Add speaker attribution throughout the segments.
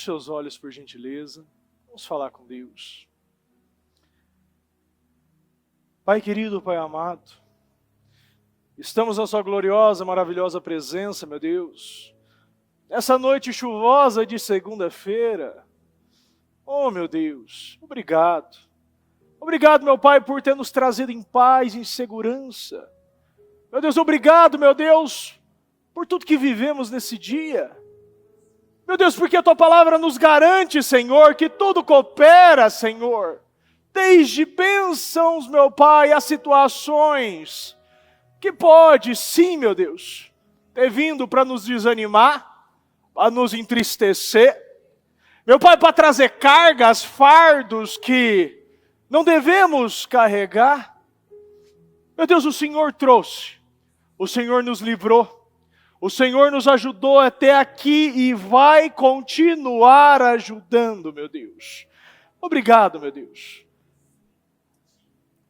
Speaker 1: seus olhos, por gentileza. Vamos falar com Deus. Pai querido, Pai amado, estamos na sua gloriosa, maravilhosa presença, meu Deus. Nessa noite chuvosa de segunda-feira. Oh, meu Deus, obrigado. Obrigado, meu Pai, por ter nos trazido em paz, em segurança. Meu Deus, obrigado, meu Deus, por tudo que vivemos nesse dia. Meu Deus, porque a Tua Palavra nos garante, Senhor, que tudo coopera, Senhor. Desde bênçãos, meu Pai, a situações que pode, sim, meu Deus, ter vindo para nos desanimar, para nos entristecer. Meu Pai, para trazer cargas, fardos que não devemos carregar. Meu Deus, o Senhor trouxe, o Senhor nos livrou. O Senhor nos ajudou até aqui e vai continuar ajudando, meu Deus. Obrigado, meu Deus.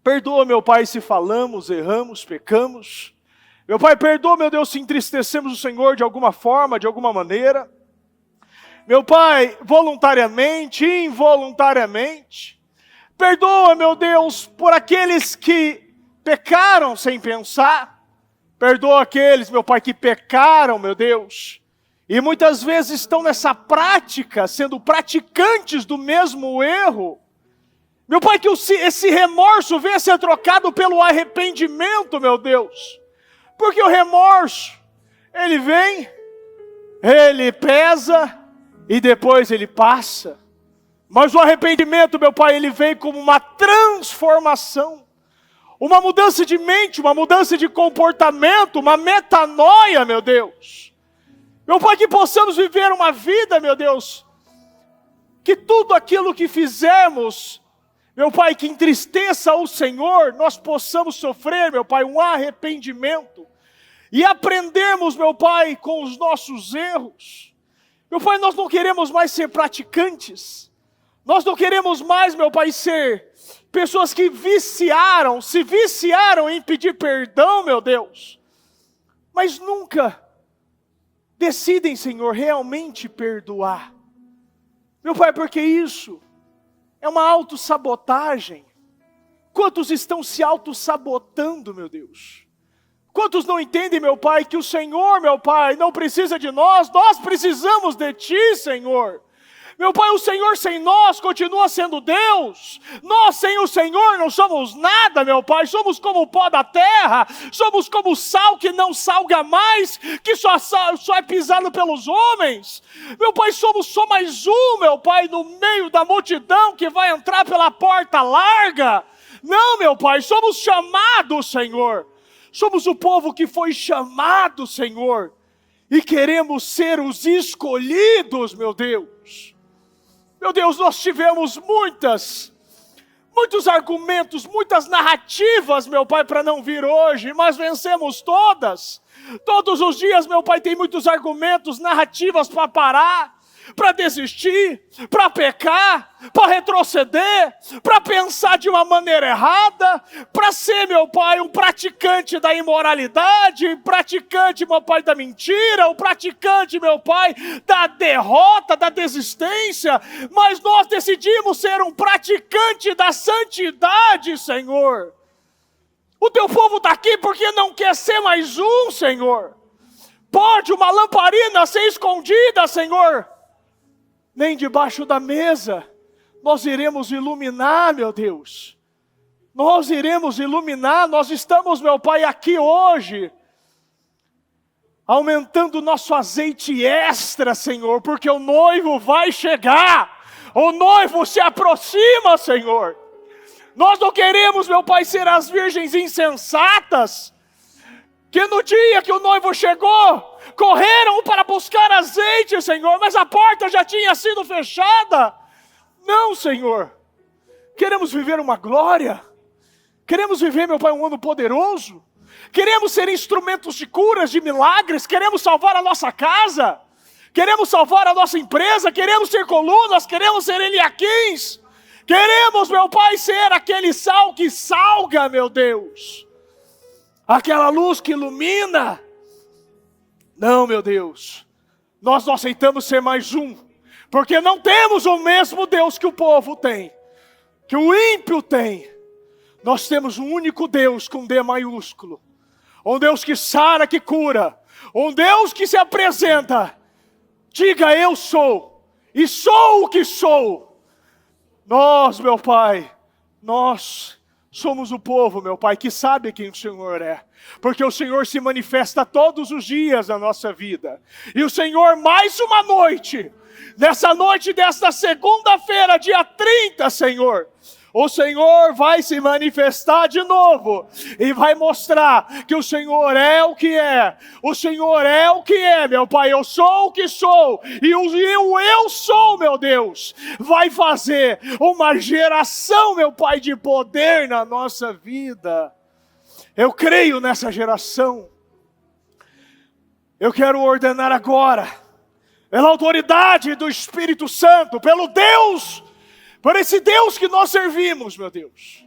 Speaker 1: Perdoa, meu Pai, se falamos, erramos, pecamos. Meu Pai, perdoa, meu Deus, se entristecemos o Senhor de alguma forma, de alguma maneira. Meu Pai, voluntariamente, involuntariamente. Perdoa, meu Deus, por aqueles que pecaram sem pensar. Perdoa aqueles, meu Pai, que pecaram, meu Deus, e muitas vezes estão nessa prática, sendo praticantes do mesmo erro. Meu Pai, que esse remorso venha ser trocado pelo arrependimento, meu Deus. Porque o remorso, ele vem, ele pesa e depois ele passa. Mas o arrependimento, meu Pai, ele vem como uma transformação. Uma mudança de mente, uma mudança de comportamento, uma metanoia, meu Deus. Meu Pai, que possamos viver uma vida, meu Deus, que tudo aquilo que fizermos, meu Pai, que entristeça o Senhor, nós possamos sofrer, meu Pai, um arrependimento. E aprendermos, meu Pai, com os nossos erros. Meu Pai, nós não queremos mais ser praticantes. Nós não queremos mais, meu Pai, ser pessoas que se viciaram em pedir perdão, meu Deus. Mas nunca decidem, Senhor, realmente perdoar. Meu Pai, porque isso é uma autossabotagem. Quantos estão se autossabotando, meu Deus? Quantos não entendem, meu Pai, que o Senhor, meu Pai, não precisa de nós precisamos de Ti, Senhor. Meu Pai, o Senhor sem nós continua sendo Deus. Nós sem o Senhor não somos nada, meu Pai. Somos como o pó da terra. Somos como o sal que não salga mais, que só é pisado pelos homens. Meu Pai, somos só mais um, meu Pai, no meio da multidão que vai entrar pela porta larga. Não, meu Pai, somos chamados, Senhor. Somos o povo que foi chamado, Senhor. E queremos ser os escolhidos, meu Deus. Meu Deus, nós tivemos muitos argumentos, muitas narrativas, meu Pai, para não vir hoje, mas vencemos todas. Todos os dias, meu Pai, tem muitos argumentos, narrativas para parar, para desistir, para pecar, para retroceder, para pensar de uma maneira errada, para ser, meu Pai, um praticante da imoralidade, praticante, meu Pai, da mentira, um praticante, meu Pai, da derrota, da desistência, mas nós decidimos ser um praticante da santidade, Senhor. O Teu povo está aqui porque não quer ser mais um, Senhor. Pode uma lamparina ser escondida, Senhor? Nem debaixo da mesa, nós iremos iluminar, meu Deus. Nós iremos iluminar, nós estamos, meu Pai, aqui hoje, aumentando o nosso azeite extra, Senhor, porque o noivo vai chegar, o noivo se aproxima, Senhor. Nós não queremos, meu Pai, ser as virgens insensatas, que no dia que o noivo chegou, correram para buscar azeite, Senhor, mas a porta já tinha sido fechada. Não, Senhor. Queremos viver uma glória. Queremos viver, meu Pai, um ano poderoso. Queremos ser instrumentos de curas, de milagres. Queremos salvar a nossa casa. Queremos salvar a nossa empresa. Queremos ser colunas. Queremos ser Eliaquins. Queremos, meu Pai, ser aquele sal que salga, meu Deus. Aquela luz que ilumina. Não, meu Deus, nós não aceitamos ser mais um, Porque não temos o mesmo Deus que o povo tem, que o ímpio tem. Nós temos um único Deus com D maiúsculo. Um Deus que sara, que cura. Um Deus que se apresenta. Diga, eu sou. E sou o que sou. Nós, meu Pai, nós somos o povo, meu Pai, que sabe quem o Senhor é. Porque o Senhor se manifesta todos os dias na nossa vida. E o Senhor, mais uma noite, nessa noite desta segunda-feira, dia 30, Senhor, o Senhor vai se manifestar de novo e vai mostrar que o Senhor é o que é. O Senhor é o que é, meu Pai. Eu sou o que sou. E o eu sou, meu Deus, vai fazer uma geração, meu Pai, de poder na nossa vida. Eu creio nessa geração. Eu quero ordenar agora, pela autoridade do Espírito Santo, pelo Deus, por esse Deus que nós servimos, meu Deus,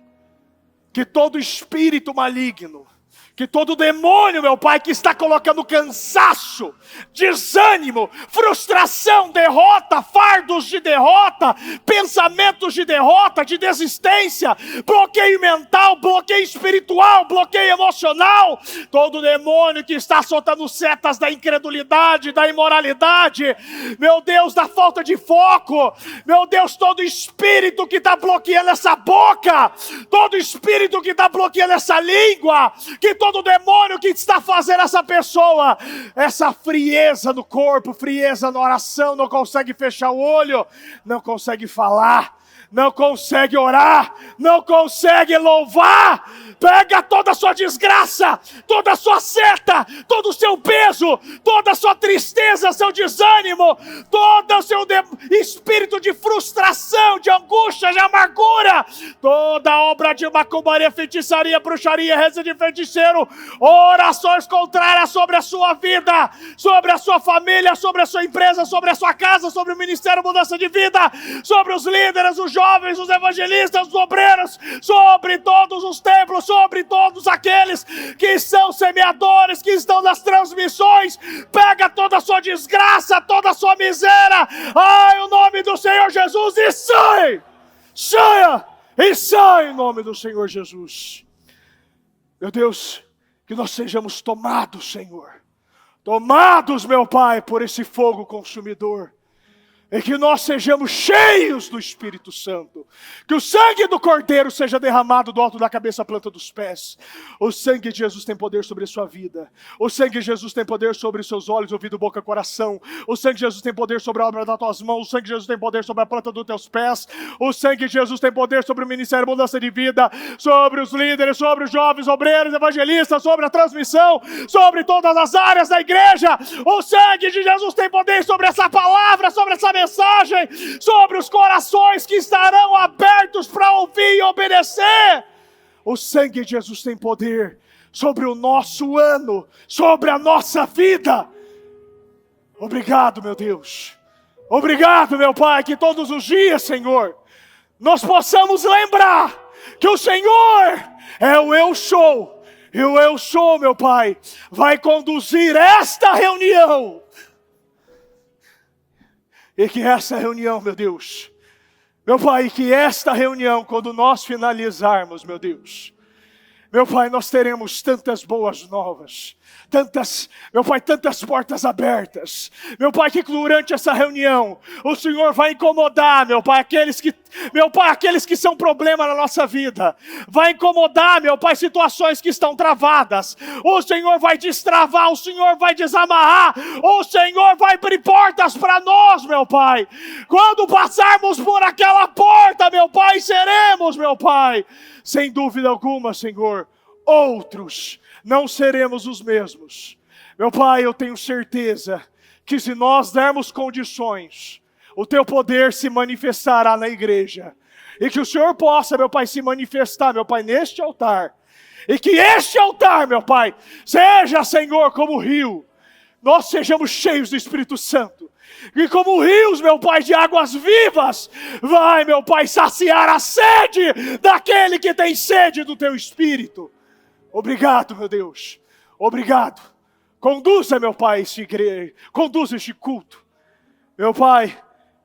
Speaker 1: que todo espírito maligno, que todo demônio, meu Pai, que está colocando cansaço, desânimo, frustração, derrota, fardos de derrota, pensamentos de derrota, de desistência, bloqueio mental, bloqueio espiritual, bloqueio emocional, todo demônio que está soltando setas da incredulidade, da imoralidade, meu Deus, da falta de foco, meu Deus, todo espírito que está bloqueando essa boca, todo espírito que está bloqueando essa língua, que todo demônio que está fazendo essa pessoa, essa frieza no corpo, frieza na oração, não consegue fechar o olho, não consegue falar, não consegue orar, não consegue louvar, pega toda a sua desgraça, toda a sua seta, todo o seu peso, toda a sua tristeza, seu desânimo, todo o seu espírito de frustração, de angústia, de amargura, toda obra de macumbaria, feitiçaria, bruxaria, reza de feiticeiro, orações contrárias sobre a sua vida, sobre a sua família, sobre a sua empresa, sobre a sua casa, sobre o ministério Mudança de Vida, sobre os líderes, os jovens, os evangelistas, os obreiros, sobre todos os templos, sobre todos aqueles que são semeadores, que estão nas transmissões, pega toda a sua desgraça, toda a sua miséria, ai, o nome do Senhor Jesus, e sai, saia, e sai em nome do Senhor Jesus. Meu Deus, que nós sejamos tomados, Senhor, tomados, meu Pai, por esse fogo consumidor, e que nós sejamos cheios do Espírito Santo. Que o sangue do Cordeiro seja derramado do alto da cabeça à planta dos pés. O sangue de Jesus tem poder sobre a sua vida. O sangue de Jesus tem poder sobre os seus olhos, ouvido, boca, coração. O sangue de Jesus tem poder sobre a obra das tuas mãos. O sangue de Jesus tem poder sobre a planta dos teus pés. O sangue de Jesus tem poder sobre o ministério Mudança de Vida, sobre os líderes, sobre os jovens, obreiros, evangelistas, sobre a transmissão, sobre todas as áreas da igreja. O sangue de Jesus tem poder sobre essa palavra, sobre essa mensagem, sobre os corações que estarão abertos para ouvir e obedecer. O sangue de Jesus tem poder sobre o nosso ano, sobre a nossa vida. Obrigado, meu Deus. Obrigado, meu Pai, que todos os dias, Senhor, nós possamos lembrar que o Senhor é o eu sou. E o eu sou, meu Pai, vai conduzir esta reunião. E que essa reunião, meu Deus, meu Pai, que esta reunião, quando nós finalizarmos, meu Deus, meu Pai, nós teremos tantas boas novas, meu Pai, tantas portas abertas. Meu Pai, que durante essa reunião, o Senhor vai incomodar, meu Pai, aqueles que são problema na nossa vida. Vai incomodar, meu Pai, situações que estão travadas. O Senhor vai destravar, o Senhor vai desamarrar, o Senhor vai abrir portas para nós, meu Pai. Quando passarmos por aquela porta, meu Pai, seremos, meu Pai, sem dúvida alguma, Senhor, outros, não seremos os mesmos. Meu Pai, eu tenho certeza que se nós dermos condições, o Teu poder se manifestará na igreja. E que o Senhor possa, meu Pai, se manifestar, meu Pai, neste altar. E que este altar, meu Pai, seja, Senhor, como rio. Nós sejamos cheios do Espírito Santo. E como rios, meu Pai, de águas vivas, vai, meu Pai, saciar a sede daquele que tem sede do Teu Espírito. Obrigado, meu Deus. Obrigado. Conduza, meu Pai, esta igreja. Conduza este culto. Meu Pai,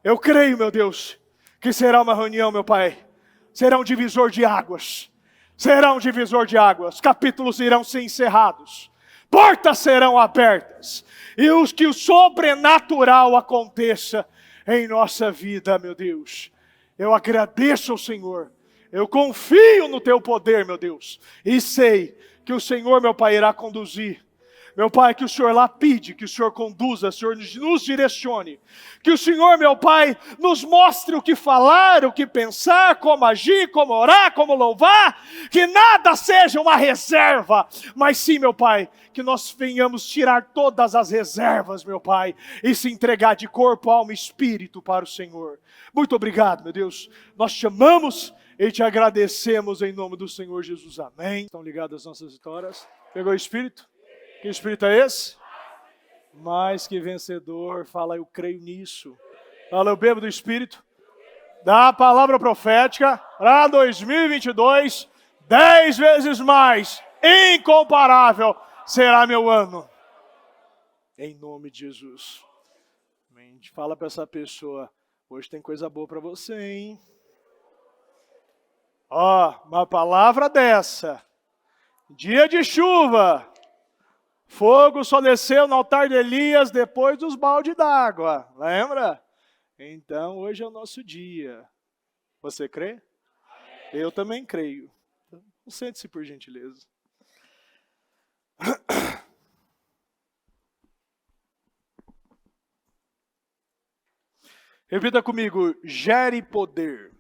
Speaker 1: Eu creio, meu Deus, que será uma reunião, meu Pai. Será um divisor de águas. Será um divisor de águas. Capítulos irão ser encerrados. Portas serão abertas. E que o sobrenatural aconteça em nossa vida, meu Deus. Eu agradeço ao Senhor. Eu confio no Teu poder, meu Deus. E sei que o Senhor, meu Pai, irá conduzir. Meu Pai, que o Senhor lapide, que o Senhor conduza, o Senhor nos direcione. Que o Senhor, meu Pai, nos mostre o que falar, o que pensar, como agir, como orar, como louvar. Que nada seja uma reserva, mas sim, meu Pai, que nós venhamos tirar todas as reservas, meu Pai, e se entregar de corpo, alma e espírito para o Senhor. Muito obrigado, meu Deus. Nós te amamos e te agradecemos em nome do Senhor Jesus. Amém. Estão ligadas as nossas histórias? Pegou o Espírito? Que Espírito é esse? Mais que vencedor. Fala, eu creio nisso. Fala, eu bebo do Espírito. Da palavra profética para 2022, 10 vezes mais, incomparável, será meu ano. Em nome de Jesus. Amém. Fala para essa pessoa, hoje tem coisa boa para você, hein? Ó, uma palavra dessa. Dia de chuva. Fogo só desceu no altar de Elias depois dos baldes d'água. Lembra? Então, hoje é o nosso dia. Você crê? Eu também creio. Então, sente-se por gentileza. Repita comigo, gere poder.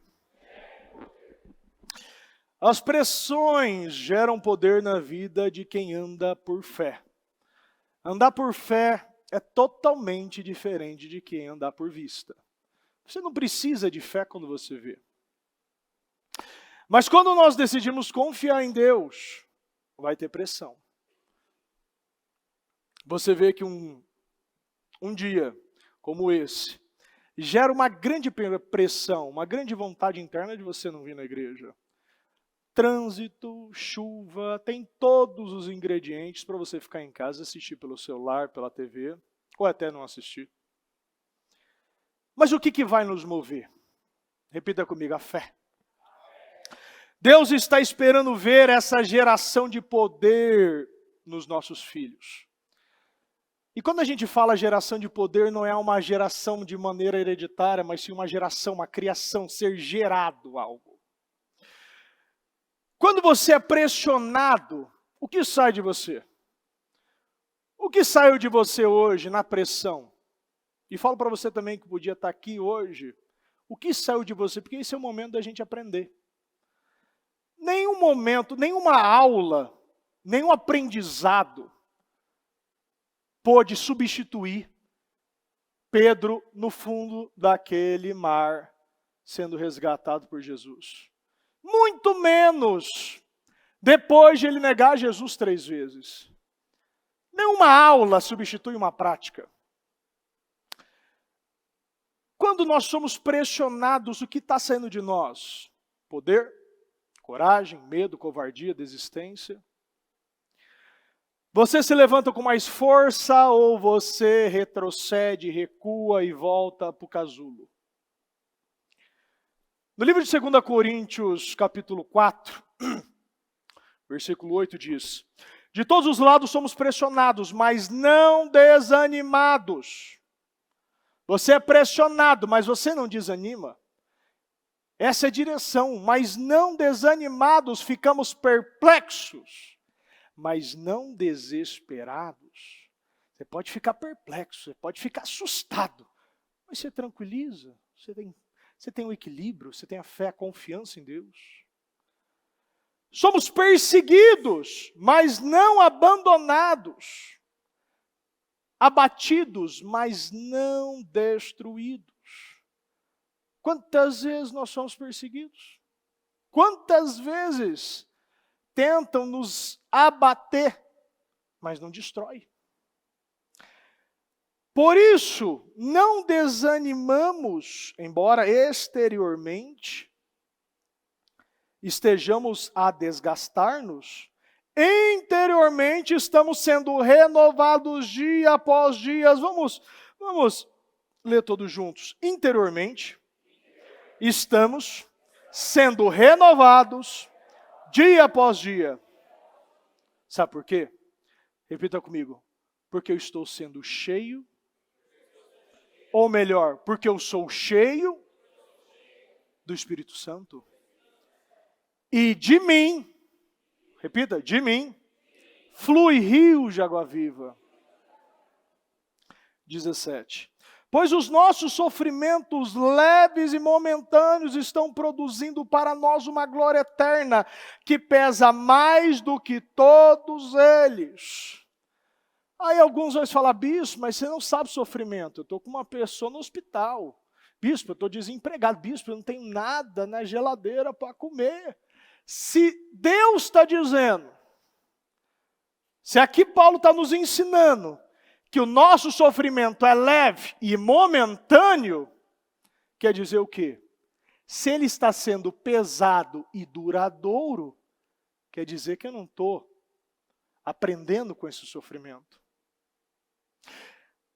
Speaker 1: As pressões geram poder na vida de quem anda por fé. Andar por fé é totalmente diferente de quem andar por vista. Você não precisa de fé quando você vê. Mas quando nós decidimos confiar em Deus, vai ter pressão. Você vê que um dia como esse gera uma grande pressão, uma grande vontade interna de você não vir na igreja. Trânsito, chuva, tem todos os ingredientes para você ficar em casa, assistir pelo celular, pela TV, ou até não assistir. Mas o que vai nos mover? Repita comigo, a fé. Deus está esperando ver essa geração de poder nos nossos filhos. E quando a gente fala geração de poder, não é uma geração de maneira hereditária, mas sim uma geração, uma criação, ser gerado algo. Quando você é pressionado, o que sai de você? O que saiu de você hoje na pressão? E falo para você também que podia estar aqui hoje. O que saiu de você? Porque esse é o momento da gente aprender. Nenhum momento, nenhuma aula, nenhum aprendizado pôde substituir Pedro no fundo daquele mar, sendo resgatado por Jesus. Muito menos depois de ele negar Jesus 3 vezes. Nenhuma aula substitui uma prática. Quando nós somos pressionados, o que está saindo de nós? Poder, coragem, medo, covardia, desistência. Você se levanta com mais força ou você retrocede, recua e volta para o casulo? No livro de 2 Coríntios, capítulo 4, versículo 8 diz: de todos os lados somos pressionados, mas não desanimados. Você é pressionado, mas você não desanima. Essa é a direção, mas não desanimados, ficamos perplexos, mas não desesperados. Você pode ficar perplexo, você pode ficar assustado, mas você tranquiliza, você tem o equilíbrio, você tem a fé, a confiança em Deus. Somos perseguidos, mas não abandonados. Abatidos, mas não destruídos. Quantas vezes nós somos perseguidos? Quantas vezes tentam nos abater, mas não destrói? Por isso, não desanimamos, embora exteriormente estejamos a desgastar-nos, interiormente estamos sendo renovados dia após dia. Vamos ler todos juntos. Interiormente, estamos sendo renovados dia após dia. Sabe por quê? Repita comigo. Porque eu estou sendo cheio, ou melhor, porque eu sou cheio do Espírito Santo. E de mim, repita, de mim, flui rios de água viva. 17. Pois os nossos sofrimentos leves e momentâneos estão produzindo para nós uma glória eterna, que pesa mais do que todos eles. Aí alguns vão falar, bispo, mas você não sabe sofrimento. Eu estou com uma pessoa no hospital. Bispo, eu estou desempregado. Bispo, eu não tenho nada na geladeira para comer. Se Deus está dizendo, se aqui Paulo está nos ensinando, que o nosso sofrimento é leve e momentâneo, quer dizer o quê? Se ele está sendo pesado e duradouro, quer dizer que eu não estou aprendendo com esse sofrimento.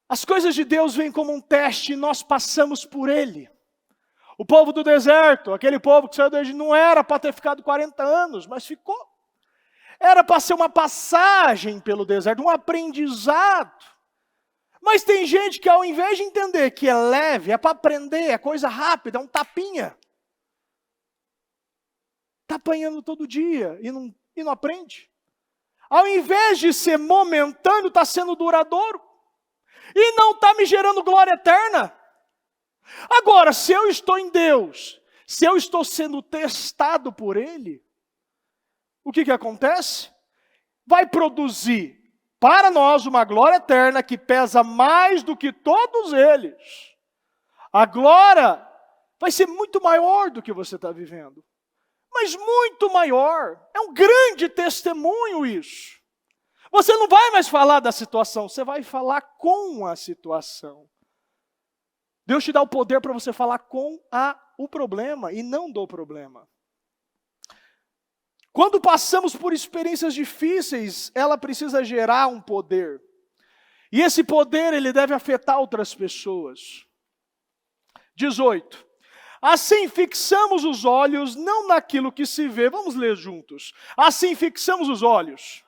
Speaker 1: As coisas de Deus vêm como um teste e nós passamos por ele. O povo do deserto, aquele povo que saiu do Egito, não era para ter ficado 40 anos, mas ficou. Era para ser uma passagem pelo deserto, um aprendizado. Mas tem gente que ao invés de entender que é leve, é para aprender, é coisa rápida, é um tapinha. Está apanhando todo dia e não aprende. Ao invés de ser momentâneo, está sendo duradouro. E não está me gerando glória eterna. Agora, se eu estou em Deus, se eu estou sendo testado por Ele, o que acontece? Vai produzir para nós uma glória eterna que pesa mais do que todos eles. A glória vai ser muito maior do que você está vivendo. Mas muito maior. É um grande testemunho isso. Você não vai mais falar da situação, você vai falar com a situação. Deus te dá o poder para você falar com o problema e não do problema. Quando passamos por experiências difíceis, ela precisa gerar um poder. E esse poder, ele deve afetar outras pessoas. 18. Assim fixamos os olhos, não naquilo que se vê. Vamos ler juntos. Assim fixamos os olhos,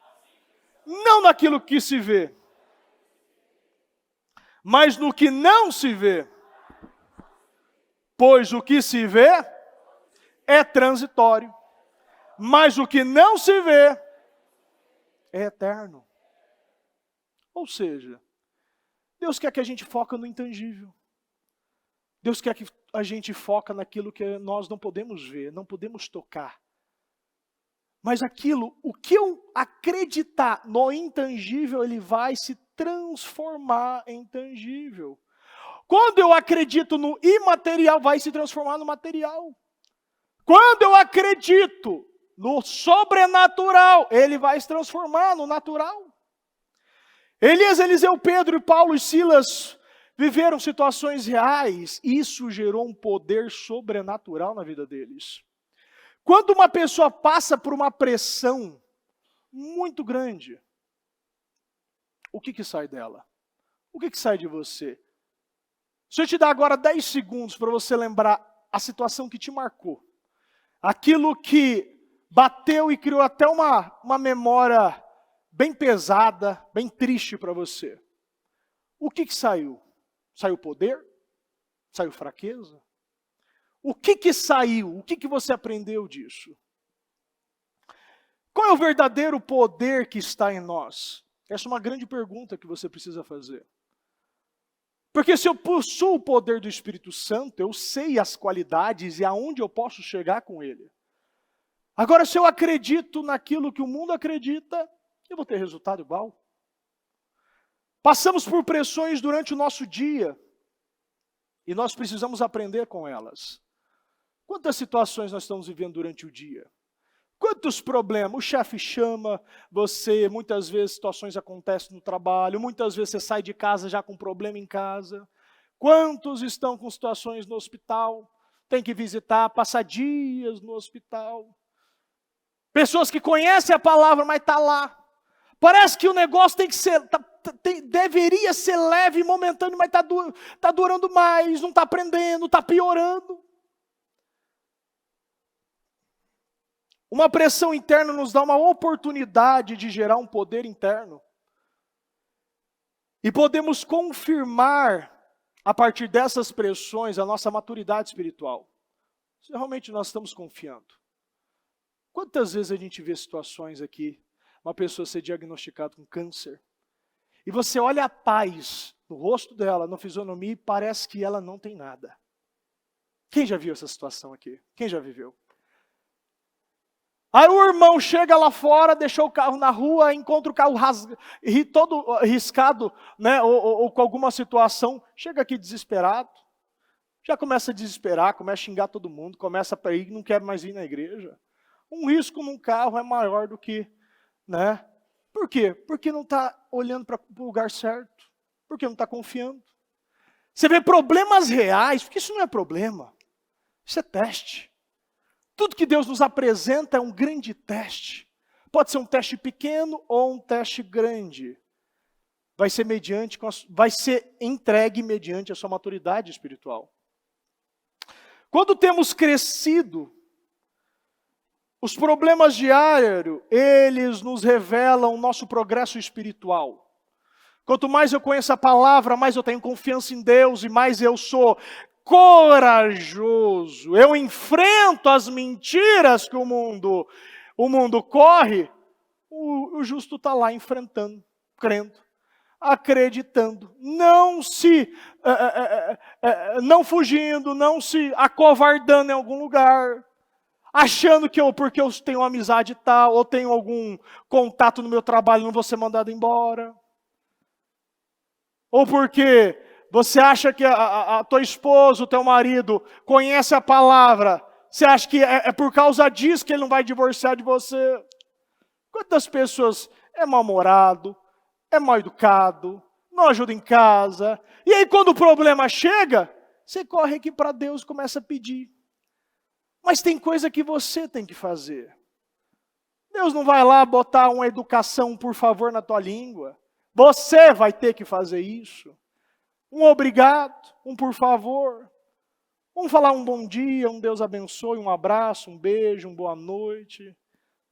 Speaker 1: não naquilo que se vê, mas no que não se vê. Pois o que se vê é transitório, mas o que não se vê é eterno. Ou seja, Deus quer que a gente foque no intangível. Deus quer que a gente foque naquilo que nós não podemos ver, não podemos tocar. Mas aquilo, o que eu acreditar no intangível, ele vai se transformar em tangível. Quando eu acredito no imaterial, vai se transformar no material. Quando eu acredito no sobrenatural, ele vai se transformar no natural. Elias, Eliseu, Pedro, Paulo e Silas viveram situações reais, e isso gerou um poder sobrenatural na vida deles. Quando uma pessoa passa por uma pressão muito grande, o que sai dela? O que sai de você? Se eu te dar agora 10 segundos para você lembrar a situação que te marcou, aquilo que bateu e criou até uma memória bem pesada, bem triste para você. O que saiu? Saiu poder? Saiu fraqueza? O que saiu? O que você aprendeu disso? Qual é o verdadeiro poder que está em nós? Essa é uma grande pergunta que você precisa fazer. Porque se eu possuo o poder do Espírito Santo, eu sei as qualidades e aonde eu posso chegar com ele. Agora, se eu acredito naquilo que o mundo acredita, eu vou ter resultado igual. Passamos por pressões durante o nosso dia e nós precisamos aprender com elas. Quantas situações nós estamos vivendo durante o dia? Quantos problemas? O chefe chama você, muitas vezes situações acontecem no trabalho, muitas vezes você sai de casa já com problema em casa. Quantos estão com situações no hospital? Tem que visitar, passar dias no hospital. Pessoas que conhecem a palavra, mas está lá. Parece que o negócio tem que ser, deveria ser leve e momentâneo, mas está durando mais, não está aprendendo, está piorando. Uma pressão interna nos dá uma oportunidade de gerar um poder interno. E podemos confirmar, a partir dessas pressões, a nossa maturidade espiritual. Se realmente nós estamos confiando. Quantas vezes a gente vê situações aqui, uma pessoa ser diagnosticada com câncer, e você olha a paz no rosto dela, na fisionomia, e parece que ela não tem nada. Quem já viu essa situação aqui? Quem já viveu? Aí o irmão chega lá fora, deixou o carro na rua, encontra o carro todo riscado, né, ou com alguma situação, chega aqui desesperado, já começa a desesperar, começa a xingar todo mundo, começa a ir, não quer mais ir na igreja. Um risco num carro é maior do que, né? Por quê? Porque não está olhando para o lugar certo, porque não está confiando. Você vê problemas reais, porque isso não é problema, isso é teste. Tudo que Deus nos apresenta é um grande teste. Pode ser um teste pequeno ou um teste grande. Vai ser entregue mediante a sua maturidade espiritual. Quando temos crescido, os problemas diários, eles nos revelam o nosso progresso espiritual. Quanto mais eu conheço a palavra, mais eu tenho confiança em Deus e mais eu sou corajoso. Eu enfrento as mentiras que o mundo corre. O justo está lá enfrentando, crendo, acreditando, não fugindo, não se acovardando em algum lugar, achando que porque eu tenho uma amizade tal, ou tenho algum contato no meu trabalho, não vou ser mandado embora. Ou porque você acha que a tua esposa, o teu marido, conhece a palavra, você acha que é por causa disso que ele não vai divorciar de você? Quantas pessoas é mal-humorado, é mal-educado, não ajuda em casa, e aí quando o problema chega, você corre aqui para Deus e começa a pedir. Mas tem coisa que você tem que fazer. Deus não vai lá botar uma educação, por favor, na tua língua. Você vai ter que fazer isso. Um obrigado, um por favor. Vamos falar um bom dia, um Deus abençoe, um abraço, um beijo, uma boa noite.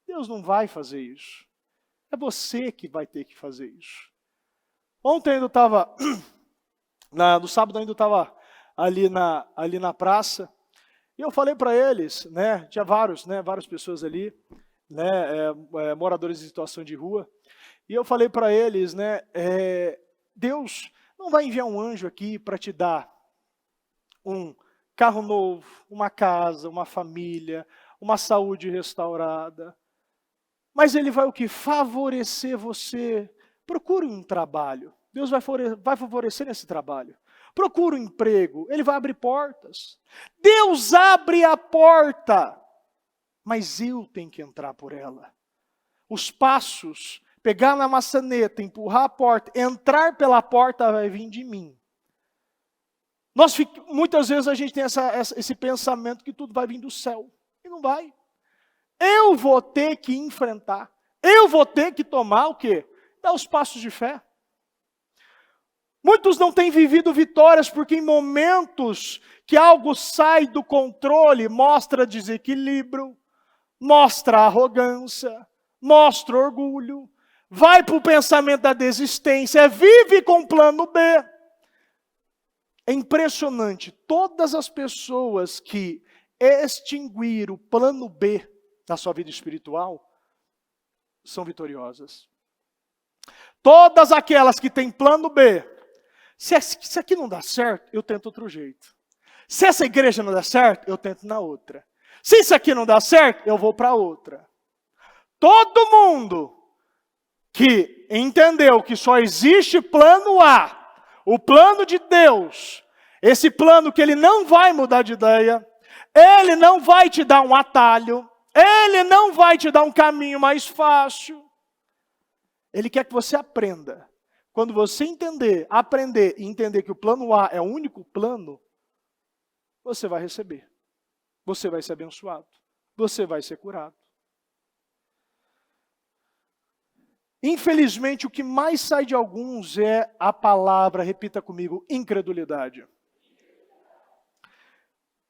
Speaker 1: Deus não vai fazer isso. É você que vai ter que fazer isso. Ontem ainda estava, no sábado ainda estava ali na praça, e eu falei para eles, né, tinha várias pessoas ali, né, moradores em situação de rua, e eu falei para eles, né, Deus não vai enviar um anjo aqui para te dar um carro novo, uma casa, uma família, uma saúde restaurada. Mas Ele vai o quê? Favorecer você. Procure um trabalho. Deus vai favorecer nesse trabalho. Procure um emprego. Ele vai abrir portas. Deus abre a porta. Mas eu tenho que entrar por ela. Os passos, pegar na maçaneta, empurrar a porta, entrar pela porta vai vir de mim. Muitas vezes a gente tem esse pensamento que tudo vai vir do céu. E não vai. Eu vou ter que enfrentar. Eu vou ter que tomar o quê? Dar os passos de fé. Muitos não têm vivido vitórias porque em momentos que algo sai do controle, mostra desequilíbrio, mostra arrogância, mostra orgulho, vai para o pensamento da desistência, vive com plano B. É impressionante, todas as pessoas que extinguiram o plano B da sua vida espiritual são vitoriosas. Todas aquelas que têm plano B, se isso aqui não dá certo, eu tento outro jeito. Se essa igreja não dá certo, eu tento na outra. Se isso aqui não dá certo, eu vou para outra. Todo mundo que entendeu que só existe plano A, o plano de Deus, esse plano que Ele não vai mudar de ideia, Ele não vai te dar um atalho, Ele não vai te dar um caminho mais fácil. Ele quer que você aprenda. Quando você aprender e entender que o plano A é o único plano, você vai receber. Você vai ser abençoado. Você vai ser curado. Infelizmente, o que mais sai de alguns é a palavra, repita comigo, incredulidade.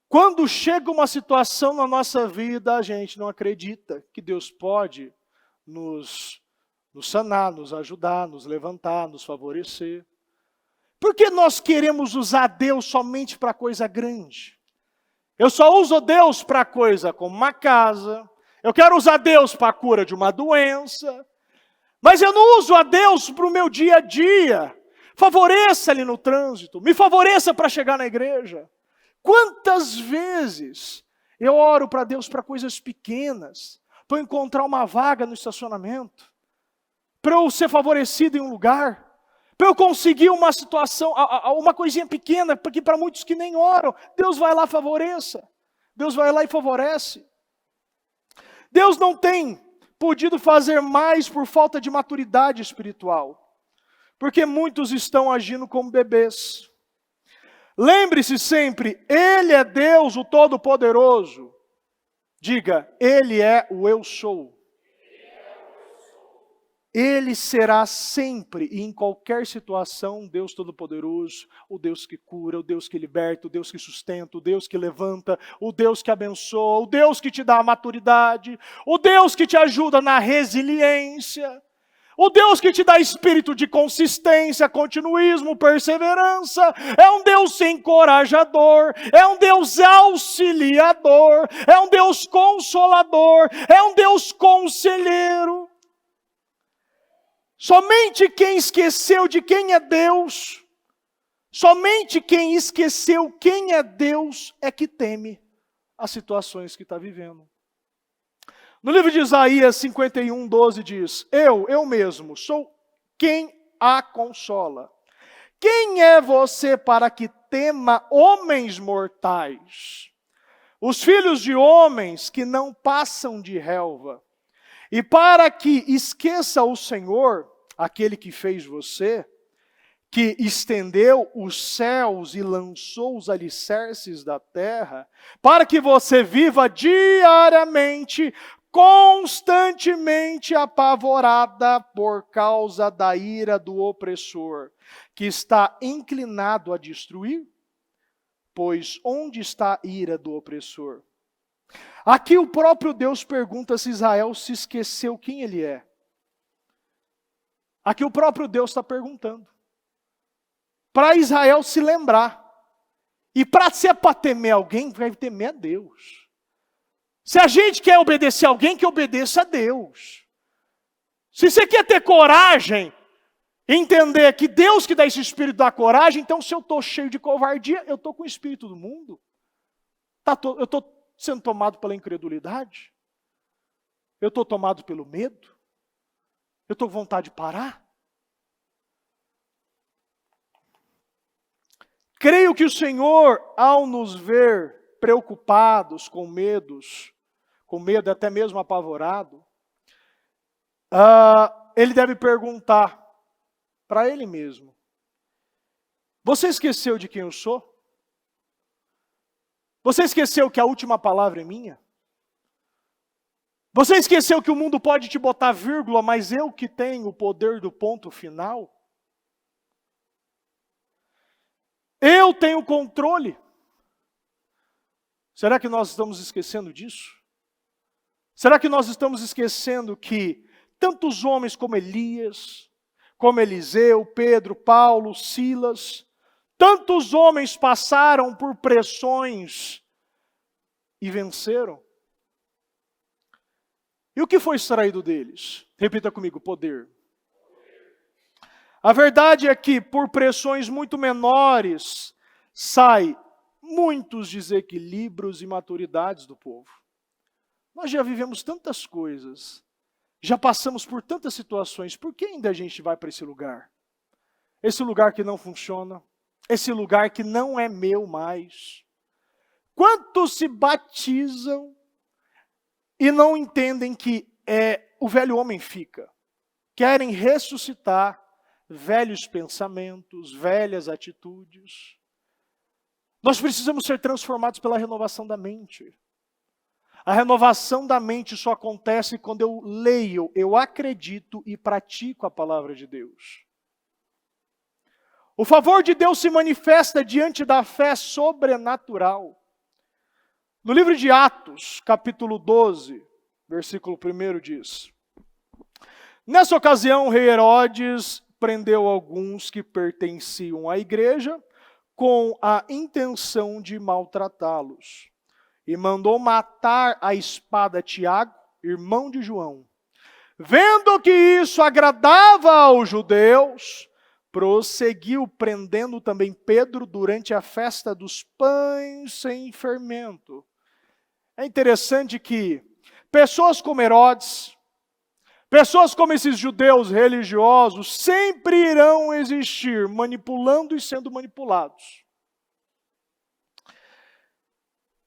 Speaker 1: Quando chega uma situação na nossa vida, a gente não acredita que Deus pode nos sanar, nos ajudar, nos levantar, nos favorecer. Por que nós queremos usar Deus somente para coisa grande? Eu só uso Deus para coisa como uma casa, eu quero usar Deus para a cura de uma doença, mas eu não uso a Deus para o meu dia a dia. Favoreça ali no trânsito, me favoreça para chegar na igreja. Quantas vezes eu oro para Deus para coisas pequenas, para eu encontrar uma vaga no estacionamento, para eu ser favorecido em um lugar, para eu conseguir uma situação, uma coisinha pequena, porque para muitos que nem oram, Deus vai lá e favoreça. Deus vai lá e favorece. Deus não tem podido fazer mais por falta de maturidade espiritual, porque muitos estão agindo como bebês. Lembre-se sempre, Ele é Deus, o Todo-Poderoso. Diga, Ele é o Eu Sou. Ele será sempre e em qualquer situação Deus Todo-Poderoso, o Deus que cura, o Deus que liberta, o Deus que sustenta, o Deus que levanta, o Deus que abençoa, o Deus que te dá a maturidade, o Deus que te ajuda na resiliência, o Deus que te dá espírito de consistência, continuismo, perseverança. É um Deus encorajador, é um Deus auxiliador, é um Deus consolador, é um Deus conselheiro. Somente quem esqueceu de quem é Deus, somente quem esqueceu quem é Deus é que teme as situações que está vivendo. No livro de Isaías 51:12 diz, eu mesmo, sou quem a consola. Quem é você para que tema homens mortais? Os filhos de homens que não passam de relva. E para que esqueça o Senhor, aquele que fez você, que estendeu os céus e lançou os alicerces da terra, para que você viva diariamente, constantemente apavorada por causa da ira do opressor, que está inclinado a destruir? Pois onde está a ira do opressor? Aqui o próprio Deus pergunta se Israel se esqueceu quem ele é. Aqui o próprio Deus está perguntando. Para Israel se lembrar. E para ser para temer alguém, vai temer a Deus. Se a gente quer obedecer a alguém, que obedeça a Deus. Se você quer ter coragem, entender que Deus que dá esse espírito da coragem, então se eu estou cheio de covardia, eu estou com o espírito do mundo. Eu estou sendo tomado pela incredulidade? Eu estou tomado pelo medo? Eu estou com vontade de parar? Creio que o Senhor, ao nos ver preocupados, com medo até mesmo apavorado, Ele deve perguntar para Ele mesmo, você esqueceu de quem eu sou? Você esqueceu que a última palavra é minha? Você esqueceu que o mundo pode te botar vírgula, mas eu que tenho o poder do ponto final? Eu tenho controle. Será que nós estamos esquecendo disso? Será que nós estamos esquecendo que tantos homens como Elias, como Eliseu, Pedro, Paulo, Silas, tantos homens passaram por pressões e venceram? E o que foi extraído deles? Repita comigo, poder. A verdade é que por pressões muito menores sai muitos desequilíbrios e maturidades do povo. Nós já vivemos tantas coisas, já passamos por tantas situações, por que ainda a gente vai para esse lugar? Esse lugar que não funciona, esse lugar que não é meu mais. Quantos se batizam e não entendem que o velho homem fica? Querem ressuscitar velhos pensamentos, velhas atitudes. Nós precisamos ser transformados pela renovação da mente. A renovação da mente só acontece quando eu leio, eu acredito e pratico a palavra de Deus. O favor de Deus se manifesta diante da fé sobrenatural. No livro de Atos, capítulo 12, versículo 1 diz: Nessa ocasião, o rei Herodes prendeu alguns que pertenciam à igreja com a intenção de maltratá-los. E mandou matar à espada Tiago, irmão de João. Vendo que isso agradava aos judeus, prosseguiu prendendo também Pedro durante a festa dos pães sem fermento. É interessante que pessoas como Herodes, pessoas como esses judeus religiosos, sempre irão existir manipulando e sendo manipulados.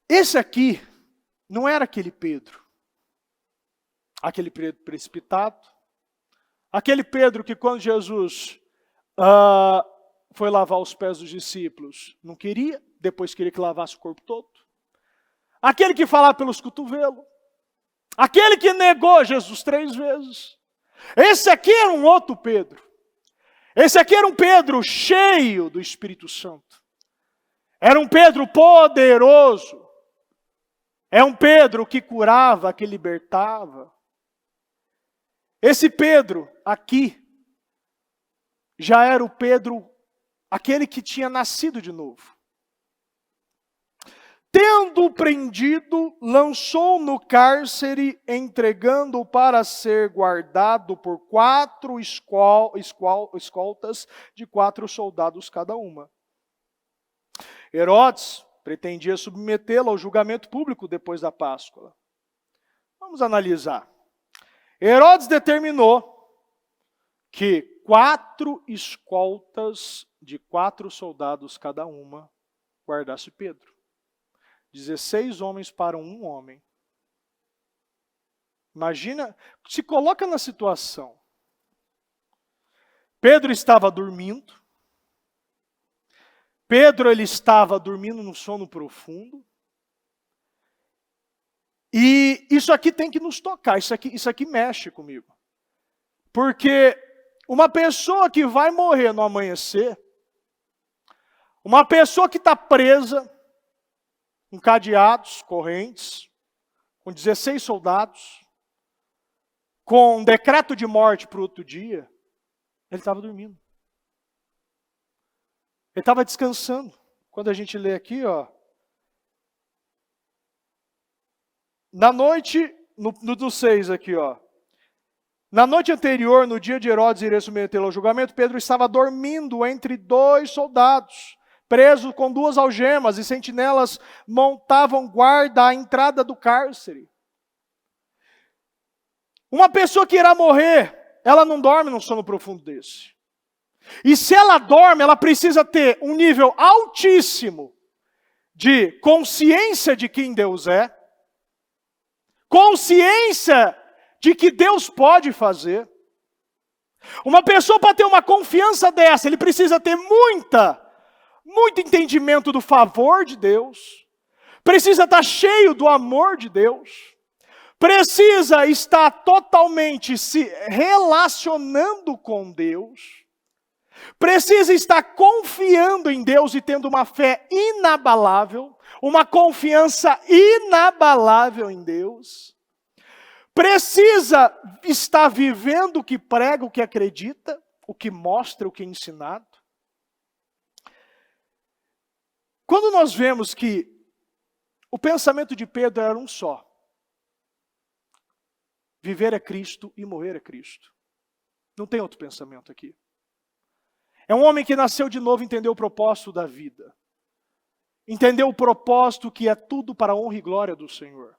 Speaker 1: Esse aqui não era aquele Pedro precipitado, aquele Pedro que quando Jesus foi lavar os pés dos discípulos, não queria, depois queria que lavasse o corpo todo. Aquele que falava pelos cotovelos, aquele que negou Jesus 3 vezes. Esse aqui era um outro Pedro. Esse aqui era um Pedro cheio do Espírito Santo. Era um Pedro poderoso. É um Pedro que curava, que libertava. Esse Pedro aqui já era o Pedro, aquele que tinha nascido de novo. Tendo prendido, lançou no cárcere, entregando-o para ser guardado por 4 escoltas de 4 soldados cada uma. Herodes pretendia submetê-lo ao julgamento público depois da Páscoa. Vamos analisar. Herodes determinou que 4 escoltas de 4 soldados cada uma guardasse Pedro. 16 homens para um homem. Imagina, se coloca na situação. Pedro estava dormindo. Pedro ele estava dormindo no sono profundo. E isso aqui tem que nos tocar, isso aqui mexe comigo. Porque uma pessoa que vai morrer no amanhecer, uma pessoa que está presa, com cadeados, correntes, com 16 soldados, com um decreto de morte para o outro dia, ele estava dormindo. Ele estava descansando. Quando a gente lê aqui, ó, na noite, no 6 aqui, ó. Na noite anterior, no dia de Herodes iria submetê-lo ao julgamento, Pedro estava dormindo entre 2 soldados, preso com 2 algemas, e sentinelas montavam guarda à entrada do cárcere. Uma pessoa que irá morrer, ela não dorme num sono profundo desse. E se ela dorme, ela precisa ter um nível altíssimo de consciência de quem Deus é, consciência de que Deus pode fazer. Uma pessoa para ter uma confiança dessa, ele precisa ter muito entendimento do favor de Deus, precisa estar cheio do amor de Deus, precisa estar totalmente se relacionando com Deus, precisa estar confiando em Deus e tendo uma fé inabalável, uma confiança inabalável em Deus. Precisa estar vivendo o que prega, o que acredita, o que mostra, o que é ensinado. Quando nós vemos que o pensamento de Pedro era um só: viver é Cristo e morrer é Cristo. Não tem outro pensamento aqui. É um homem que nasceu de novo e entendeu o propósito da vida. Entendeu o propósito que é tudo para a honra e glória do Senhor.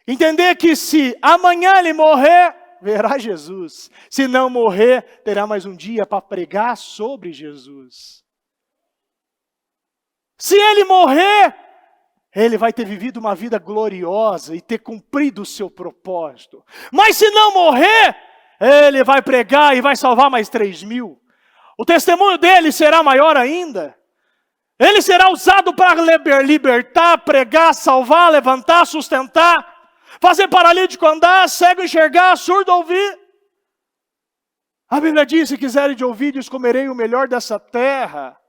Speaker 1: Entender que se amanhã ele morrer, verá Jesus. Se não morrer, terá mais um dia para pregar sobre Jesus. Se ele morrer, ele vai ter vivido uma vida gloriosa e ter cumprido o seu propósito. Mas se não morrer, ele vai pregar e vai salvar mais 3.000. O testemunho dele será maior ainda. Ele será usado para libertar, pregar, salvar, levantar, sustentar, fazer paralítico andar, cego enxergar, surdo ouvir. A Bíblia diz, se quiserem de ouvidos, comerei o melhor dessa terra.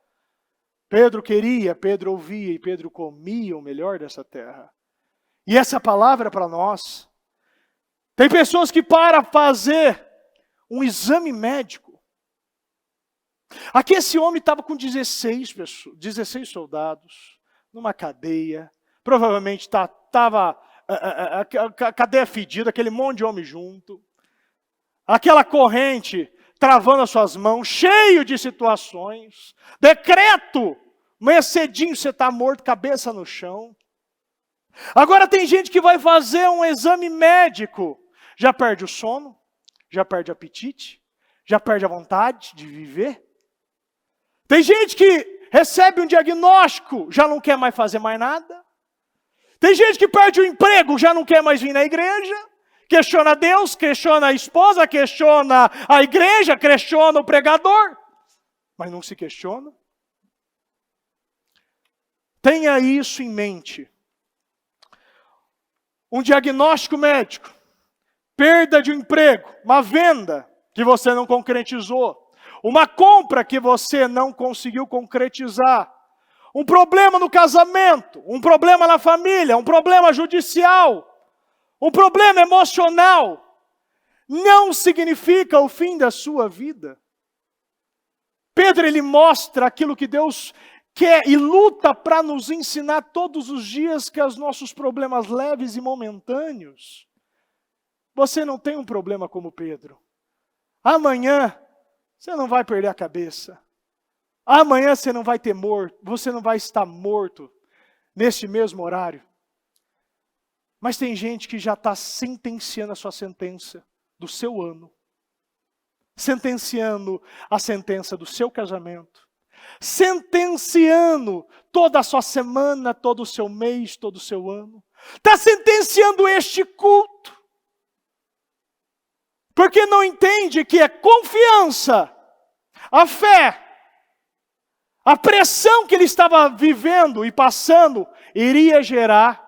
Speaker 1: Pedro queria, Pedro ouvia e Pedro comia o melhor dessa terra. E essa palavra é para nós. Tem pessoas que para fazer um exame médico. Aqui esse homem estava com 16 soldados, numa cadeia. Provavelmente estava a cadeia fedida, aquele monte de homem junto. Aquela corrente travando as suas mãos, cheio de situações. Decreto, amanhã cedinho você está morto, cabeça no chão. Agora tem gente que vai fazer um exame médico. Já perde o sono, já perde o apetite, já perde a vontade de viver. Tem gente que recebe um diagnóstico, já não quer mais fazer mais nada. Tem gente que perde o emprego, já não quer mais vir na igreja. Questiona Deus, questiona a esposa, questiona a igreja, questiona o pregador. Mas não se questiona. Tenha isso em mente. Um diagnóstico médico, perda de um emprego, uma venda que você não concretizou, uma compra que você não conseguiu concretizar, um problema no casamento, um problema na família, um problema judicial, um problema emocional, não significa o fim da sua vida. Pedro, ele mostra aquilo que Deus quer e luta para nos ensinar todos os dias, que os nossos problemas leves e momentâneos. Você não tem um problema como Pedro. Amanhã você não vai perder a cabeça. Amanhã você não vai ter morto, você não vai estar morto neste mesmo horário. Mas tem gente que já está sentenciando a sua sentença do seu ano. Sentenciando a sentença do seu casamento. Sentenciando toda a sua semana, todo o seu mês, todo o seu ano. Está sentenciando este culto. Porque não entende que é confiança, a fé, a pressão que ele estava vivendo e passando, iria gerar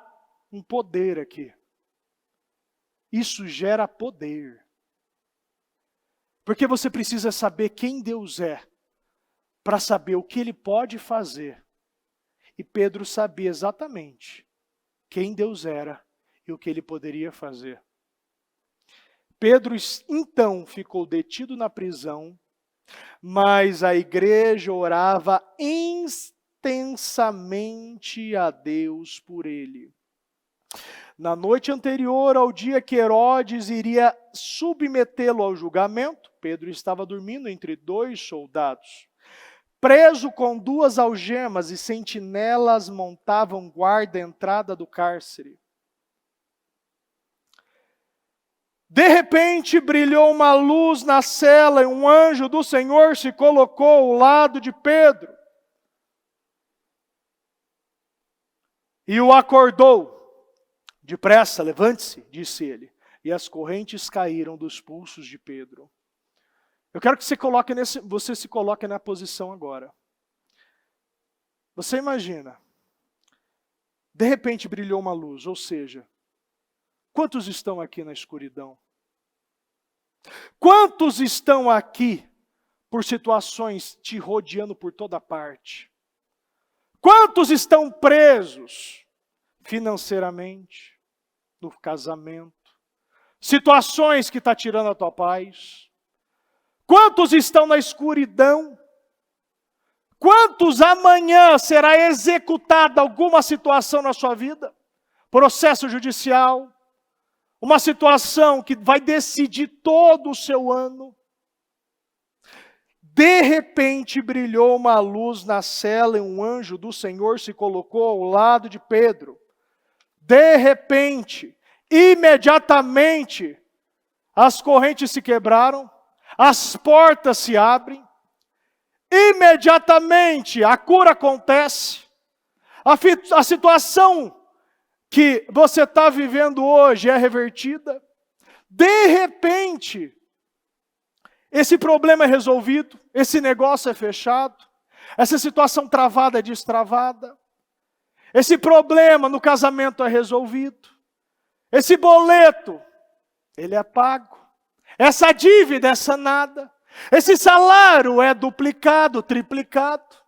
Speaker 1: um poder aqui. Isso gera poder. Porque você precisa saber quem Deus é, para saber o que Ele pode fazer. E Pedro sabia exatamente quem Deus era e o que Ele poderia fazer. Pedro então ficou detido na prisão, mas a igreja orava intensamente a Deus por ele. Na noite anterior ao dia que Herodes iria submetê-lo ao julgamento, Pedro estava dormindo entre 2 soldados. Preso com 2 algemas e sentinelas montavam guarda à entrada do cárcere. De repente brilhou uma luz na cela e um anjo do Senhor se colocou ao lado de Pedro. E o acordou. Depressa, levante-se, disse ele. E as correntes caíram dos pulsos de Pedro. Eu quero que você se coloque na posição agora. Você imagina. De repente brilhou uma luz, ou seja, quantos estão aqui na escuridão? Quantos estão aqui por situações te rodeando por toda parte? Quantos estão presos financeiramente, no casamento? Situações que estão tirando a tua paz? Quantos estão na escuridão? Quantos amanhã será executada alguma situação na sua vida? Processo judicial? Uma situação que vai decidir todo o seu ano. De repente brilhou uma luz na cela e um anjo do Senhor se colocou ao lado de Pedro. De repente, imediatamente, as correntes se quebraram, as portas se abrem, imediatamente a cura acontece, a situação que você está vivendo hoje é revertida. De repente, esse problema é resolvido, esse negócio é fechado, essa situação travada é destravada, esse problema no casamento é resolvido, esse boleto, ele é pago, essa dívida é sanada, esse salário é duplicado, triplicado.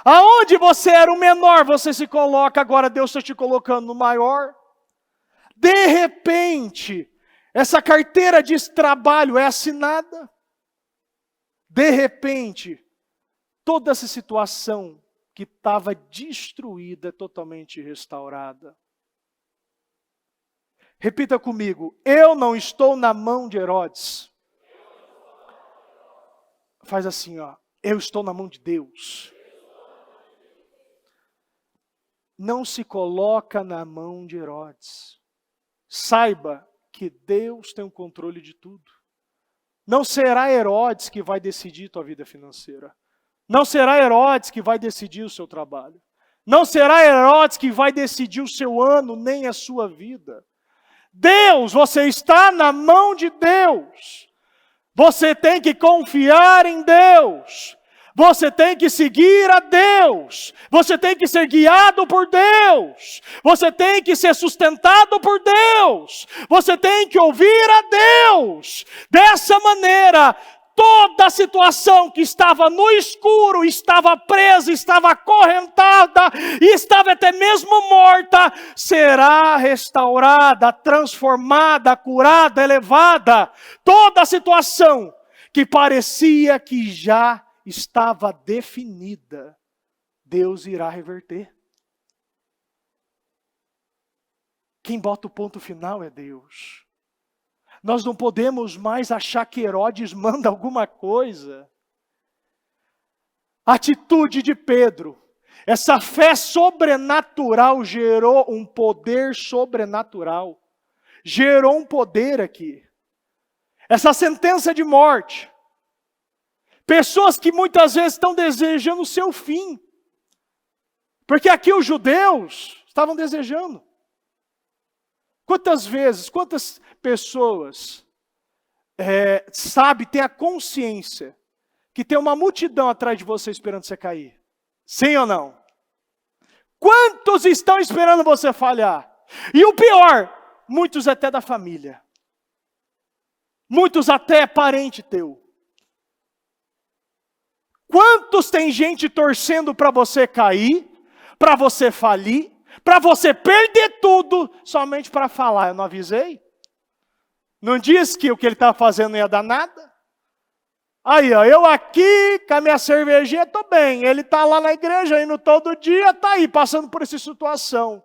Speaker 1: Aonde você era o menor, você se coloca, agora Deus está te colocando no maior. De repente, essa carteira de trabalho é assinada. De repente, toda essa situação que estava destruída é totalmente restaurada. Repita comigo, eu não estou na mão de Herodes. Faz assim, ó, eu estou na mão de Deus. Não se coloca na mão de Herodes. Saiba que Deus tem o controle de tudo. Não será Herodes que vai decidir tua vida financeira. Não será Herodes que vai decidir o seu trabalho. Não será Herodes que vai decidir o seu ano, nem a sua vida. Deus, você está na mão de Deus. Você tem que confiar em Deus. Você tem que seguir a Deus. Você tem que ser guiado por Deus. Você tem que ser sustentado por Deus. Você tem que ouvir a Deus. Dessa maneira, toda a situação que estava no escuro, estava presa, estava acorrentada, e estava até mesmo morta, será restaurada, transformada, curada, elevada. Toda a situação que parecia que já estava definida, Deus irá reverter. Quem bota o ponto final é Deus. Nós não podemos mais achar que Herodes manda alguma coisa. A atitude de Pedro, essa fé sobrenatural gerou um poder sobrenatural. Gerou um poder aqui. Essa sentença de morte. Pessoas que muitas vezes estão desejando o seu fim. Porque aqui os judeus estavam desejando. Quantas vezes, quantas pessoas tem a consciência que tem uma multidão atrás de você esperando você cair? Sim ou não? Quantos estão esperando você falhar? E o pior, muitos até da família. Muitos até parente teu. Quantos tem gente torcendo para você cair, para você falir, para você perder tudo, somente para falar, eu não avisei? Não disse que o que ele estava fazendo não ia dar nada? Aí, ó, eu aqui, com a minha cervejinha, estou bem. Ele está lá na igreja, indo todo dia, está aí, passando por essa situação.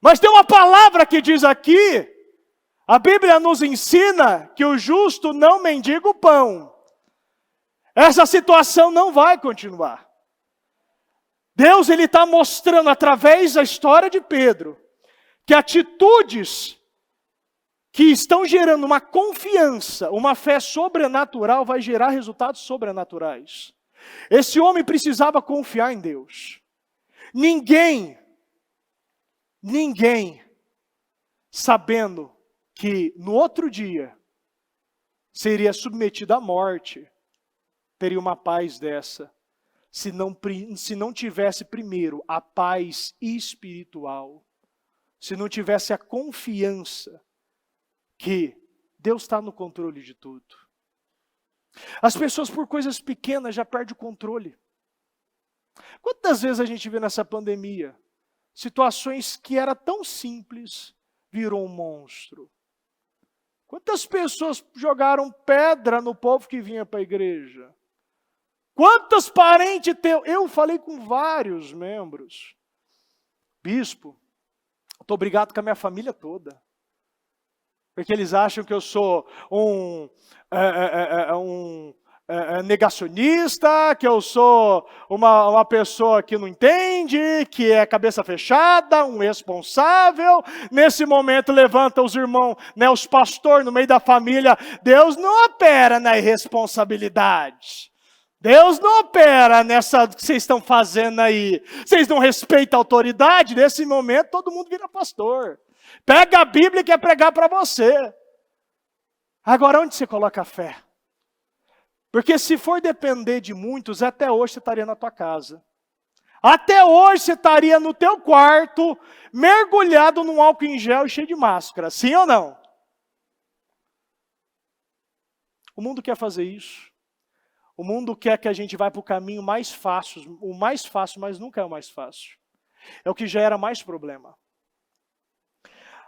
Speaker 1: Mas tem uma palavra que diz aqui, a Bíblia nos ensina que o justo não mendiga o pão. Essa situação não vai continuar. Deus ele está mostrando através da história de Pedro que atitudes que estão gerando uma confiança, uma fé sobrenatural vai gerar resultados sobrenaturais. Esse homem precisava confiar em Deus. Ninguém sabendo que no outro dia seria submetido à morte, teria uma paz dessa, se não tivesse primeiro a paz espiritual, se não tivesse a confiança que Deus está no controle de tudo. As pessoas por coisas pequenas já perdem o controle. Quantas vezes a gente vê nessa pandemia, situações que era tão simples, virou um monstro. Quantas pessoas jogaram pedra no povo que vinha para a igreja? Quantos parentes teus? Eu falei com vários membros. Bispo, estou brigado com a minha família toda. Porque eles acham que eu sou um negacionista, que eu sou uma pessoa que não entende, que é cabeça fechada, um irresponsável. Nesse momento levanta os irmãos, né, os pastores no meio da família. Deus não opera na irresponsabilidade. Deus não opera nessa que vocês estão fazendo aí. Vocês não respeitam a autoridade. Nesse momento todo mundo vira pastor. Pega a Bíblia e quer pregar para você. Agora onde você coloca a fé? Porque se for depender de muitos, até hoje você estaria na tua casa. Até hoje você estaria no teu quarto, mergulhado num álcool em gel e cheio de máscara. Sim ou não? O mundo quer fazer isso. O mundo quer que a gente vá para o caminho mais fácil. O mais fácil, mas nunca é o mais fácil. É o que gera mais problema.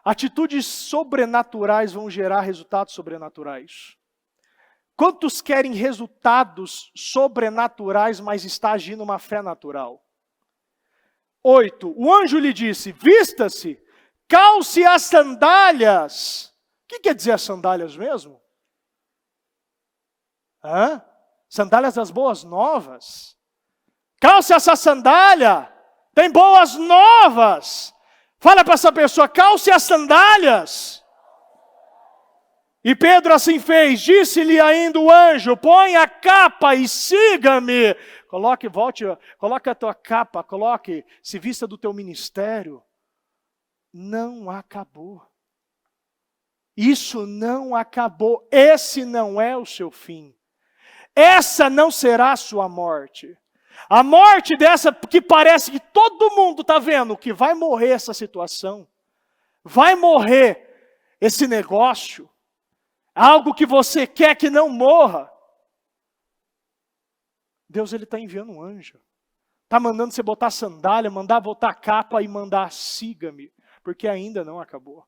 Speaker 1: Atitudes sobrenaturais vão gerar resultados sobrenaturais. Quantos querem resultados sobrenaturais, mas está agindo uma fé natural? 8. O anjo lhe disse, vista-se, calce as sandálias. O que quer dizer as sandálias mesmo? Sandálias das boas novas. Calce essa sandália, tem boas novas. Fala para essa pessoa, calce as sandálias. E Pedro assim fez, disse-lhe ainda o anjo, põe a capa e siga-me. Coloque a tua capa, se vista do teu ministério. Não acabou. Isso não acabou, esse não é o seu fim. Essa não será a sua morte. A morte dessa, que parece que todo mundo está vendo que vai morrer essa situação. Vai morrer esse negócio. Algo que você quer que não morra. Deus ele está enviando um anjo. Está mandando você botar sandália, mandar botar capa e mandar siga-me. Porque ainda não acabou.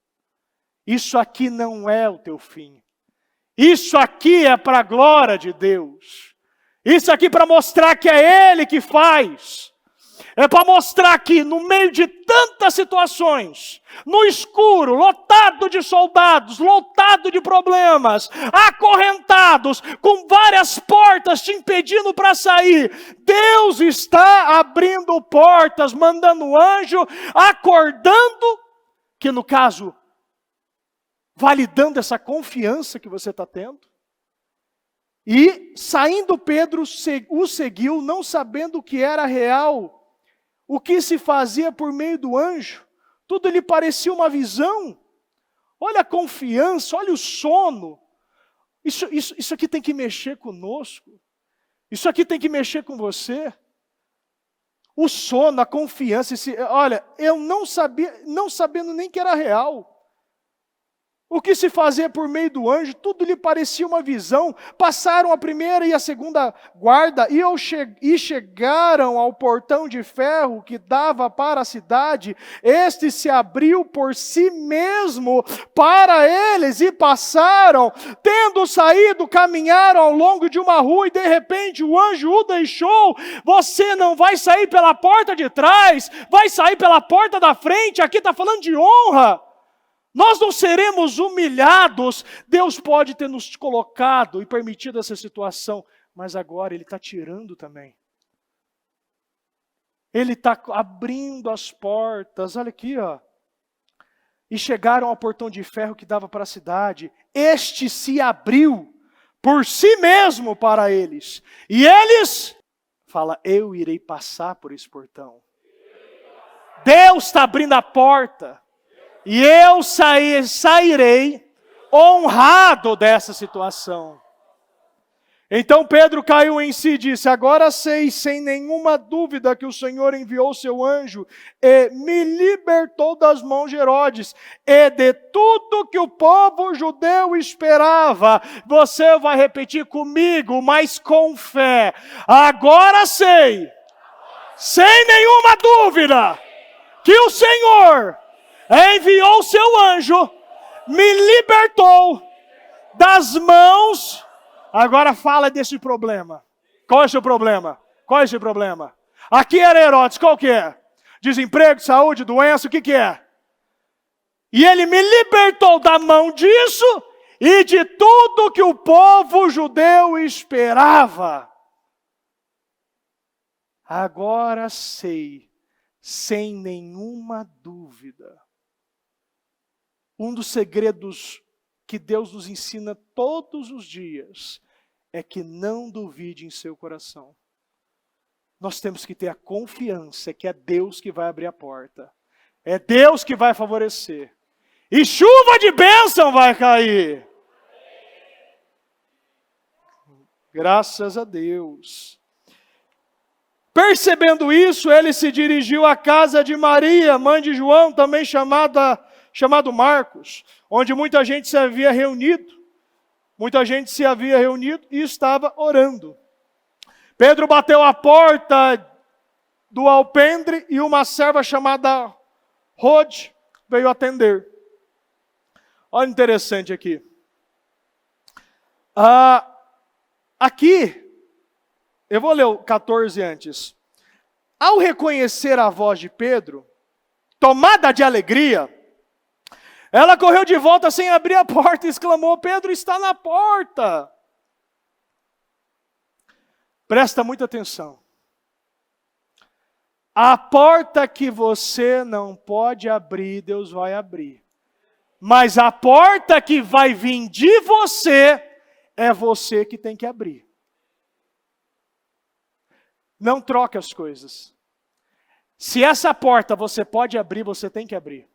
Speaker 1: Isso aqui não é o teu fim. Isso aqui é para a glória de Deus. Isso aqui para mostrar que é Ele que faz. É para mostrar que no meio de tantas situações, no escuro, lotado de soldados, lotado de problemas, acorrentados, com várias portas te impedindo para sair, Deus está abrindo portas, mandando anjo, acordando, que no caso, validando essa confiança que você está tendo. E saindo Pedro o seguiu, não sabendo o que era real, o que se fazia por meio do anjo. Tudo lhe parecia uma visão. Olha a confiança, olha o sono. Isso aqui tem que mexer conosco. Isso aqui tem que mexer com você. O sono, a confiança. Olha, eu não sabendo nem que era real. O que se fazia por meio do anjo, tudo lhe parecia uma visão. Passaram a primeira e a segunda guarda e chegaram ao portão de ferro que dava para a cidade. Este se abriu por si mesmo para eles e passaram. Tendo saído, caminharam ao longo de uma rua e de repente o anjo o deixou. Você não vai sair pela porta de trás, vai sair pela porta da frente. Aqui está falando de honra. Nós não seremos humilhados. Deus pode ter nos colocado e permitido essa situação, mas agora Ele está tirando também. Ele está abrindo as portas. Olha aqui, ó. E chegaram ao portão de ferro que dava para a cidade. Este se abriu por si mesmo para eles. E eles, fala, eu irei passar por esse portão. Deus está abrindo a porta. E eu sairei honrado dessa situação. Então Pedro caiu em si e disse, agora sei sem nenhuma dúvida que o Senhor enviou seu anjo e me libertou das mãos de Herodes e de tudo que o povo judeu esperava. Você vai repetir comigo, mas com fé. Agora sei, sem nenhuma dúvida, que o Senhor enviou seu anjo, me libertou das mãos. Agora fala desse problema. Qual é o seu problema? Qual é esse problema? Aqui era Herodes, qual que é? Desemprego, saúde, doença, o que é? E ele me libertou da mão disso e de tudo que o povo judeu esperava. Agora sei, sem nenhuma dúvida. Um dos segredos que Deus nos ensina todos os dias é que não duvide em seu coração. Nós temos que ter a confiança que é Deus que vai abrir a porta. É Deus que vai favorecer. E chuva de bênção vai cair. Graças a Deus. Percebendo isso, ele se dirigiu à casa de Maria, mãe de João, também chamado Marcos, onde muita gente se havia reunido. Muita gente se havia reunido e estava orando. Pedro bateu a porta do alpendre e uma serva chamada Rode veio atender. Olha interessante aqui. Aqui, eu vou ler o 14 antes. Ao reconhecer a voz de Pedro, tomada de alegria, ela correu de volta sem abrir a porta e exclamou: Pedro está na porta. Presta muita atenção. A porta que você não pode abrir, Deus vai abrir. Mas a porta que vai vir de você, é você que tem que abrir. Não troque as coisas. Se essa porta você pode abrir, você tem que abrir.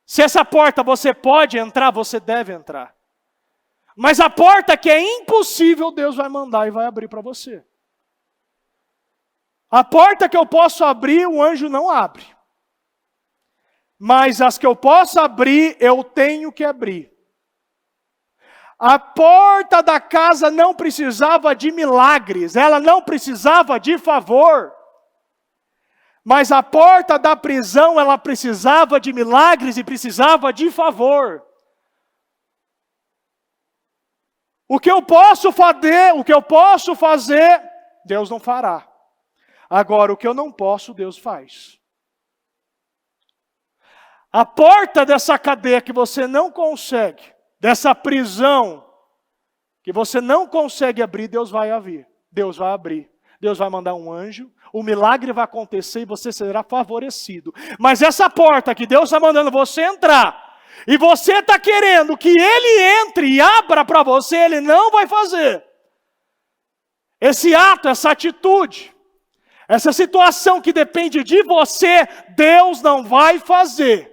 Speaker 1: Se essa porta você pode entrar, você deve entrar. Mas a porta que é impossível, Deus vai mandar e vai abrir para você. A porta que eu posso abrir, o anjo não abre. Mas as que eu posso abrir, eu tenho que abrir. A porta da casa não precisava de milagres, ela não precisava de favor. Mas a porta da prisão, ela precisava de milagres e precisava de favor. O que eu posso fazer, Deus não fará. Agora, o que eu não posso, Deus faz. A porta dessa cadeia que você não consegue, dessa prisão que você não consegue abrir, Deus vai abrir. Deus vai abrir. Deus vai mandar um anjo, o milagre vai acontecer e você será favorecido. Mas essa porta que Deus está mandando você entrar, e você está querendo que Ele entre e abra para você, Ele não vai fazer. Esse ato, essa atitude, essa situação que depende de você, Deus não vai fazer.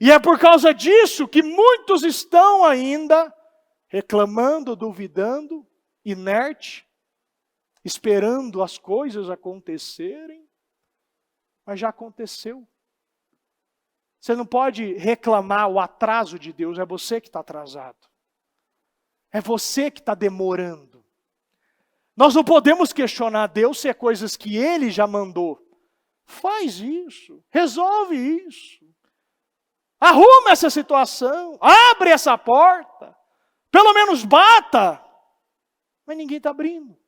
Speaker 1: E é por causa disso que muitos estão ainda reclamando, duvidando, inerte, esperando as coisas acontecerem, mas já aconteceu. Você não pode reclamar o atraso de Deus, é você que está atrasado. É você que está demorando. Nós não podemos questionar Deus se é coisas que Ele já mandou. Faz isso, resolve isso. Arruma essa situação, abre essa porta, pelo menos bata. Mas ninguém está abrindo.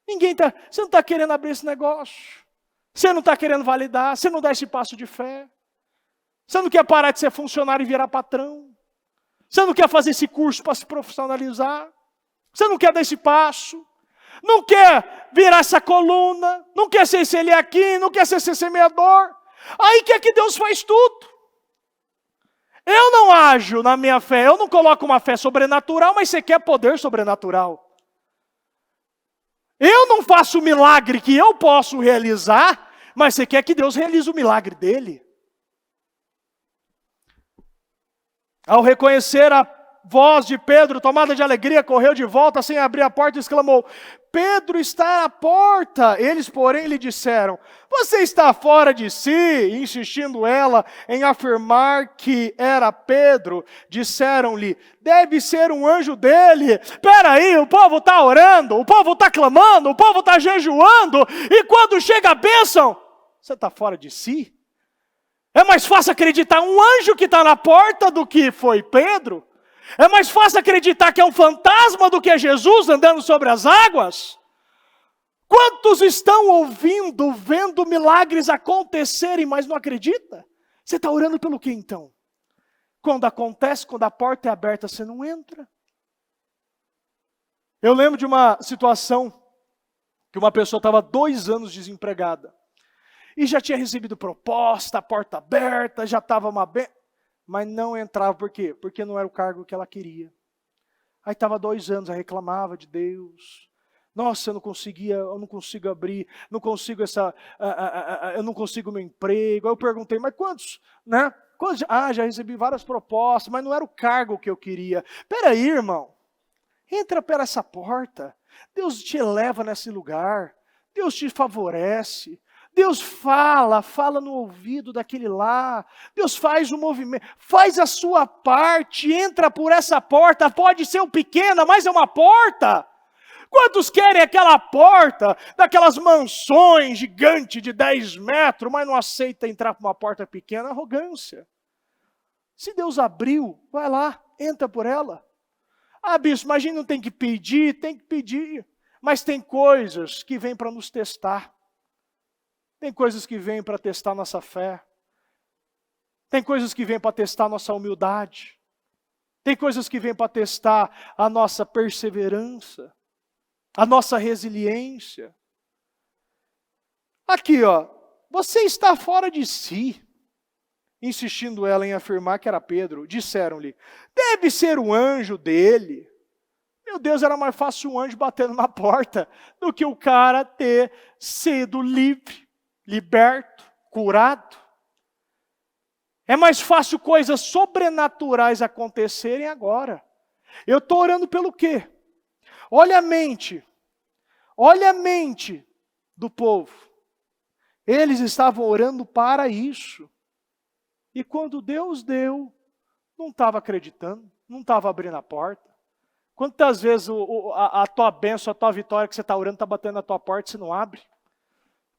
Speaker 1: Você não está querendo abrir esse negócio. Você não está querendo validar, você não dá esse passo de fé. Você não quer parar de ser funcionário e virar patrão. Você não quer fazer esse curso para se profissionalizar. Você não quer dar esse passo. Não quer virar essa coluna. Não quer ser esse aqui, não quer ser esse semeador. Aí quer que Deus faz tudo. Eu não ajo na minha fé, eu não coloco uma fé sobrenatural, mas você quer poder sobrenatural. Eu não faço o milagre que eu posso realizar, mas você quer que Deus realize o milagre dele. Ao reconhecer a voz de Pedro, tomada de alegria, correu de volta sem abrir a porta e exclamou: Pedro está à porta. Eles, porém, lhe disseram: você está fora de si? E, insistindo ela em afirmar que era Pedro, disseram-lhe: deve ser um anjo dele. Espera aí, o povo está orando, o povo está clamando, o povo está jejuando, e quando chega a bênção, você está fora de si? É mais fácil acreditar um anjo que está na porta do que foi Pedro? É mais fácil acreditar que é um fantasma do que é Jesus andando sobre as águas? Quantos estão ouvindo, vendo milagres acontecerem, mas não acredita? Você está orando pelo quê então? Quando acontece, quando a porta é aberta, você não entra. Eu lembro de uma situação que uma pessoa estava 2 anos desempregada. E já tinha recebido proposta, a porta aberta, já estava mas não entrava. Por quê? Porque não era o cargo que ela queria. Aí estava 2 anos, ela reclamava de Deus. Nossa, eu não consigo abrir, eu não consigo meu emprego. Aí eu perguntei, mas quantos, né? Já recebi várias propostas, mas não era o cargo que eu queria. Espera aí, irmão. entra por essa porta. Deus te eleva nesse lugar. Deus te favorece. Deus fala no ouvido daquele lá. Deus faz o movimento, faz a sua parte, entra por essa porta. Pode ser pequena, mas é uma porta. Quantos querem aquela porta, daquelas mansões gigantes de 10 metros, mas não aceita entrar por uma porta pequena? Arrogância. Se Deus abriu, vai lá, entra por ela. Ah, bispo, mas a gente não tem que pedir, tem que pedir. Mas tem coisas que vêm para nos testar. Tem coisas que vêm para testar nossa fé. Tem coisas que vêm para testar nossa humildade. Tem coisas que vêm para testar a nossa perseverança, a nossa resiliência. Aqui, ó, você está fora de si. Insistindo ela em afirmar que era Pedro, disseram-lhe, deve ser um anjo dele. Meu Deus, era mais fácil um anjo batendo na porta do que o cara ter sido livre, liberto, curado. É mais fácil coisas sobrenaturais acontecerem agora. Eu estou orando pelo quê? Olha a mente do povo. Eles estavam orando para isso. E quando Deus deu, não estava acreditando, não estava abrindo a porta. Quantas vezes a tua bênção, a tua vitória que você está orando está batendo na tua porta e você não abre?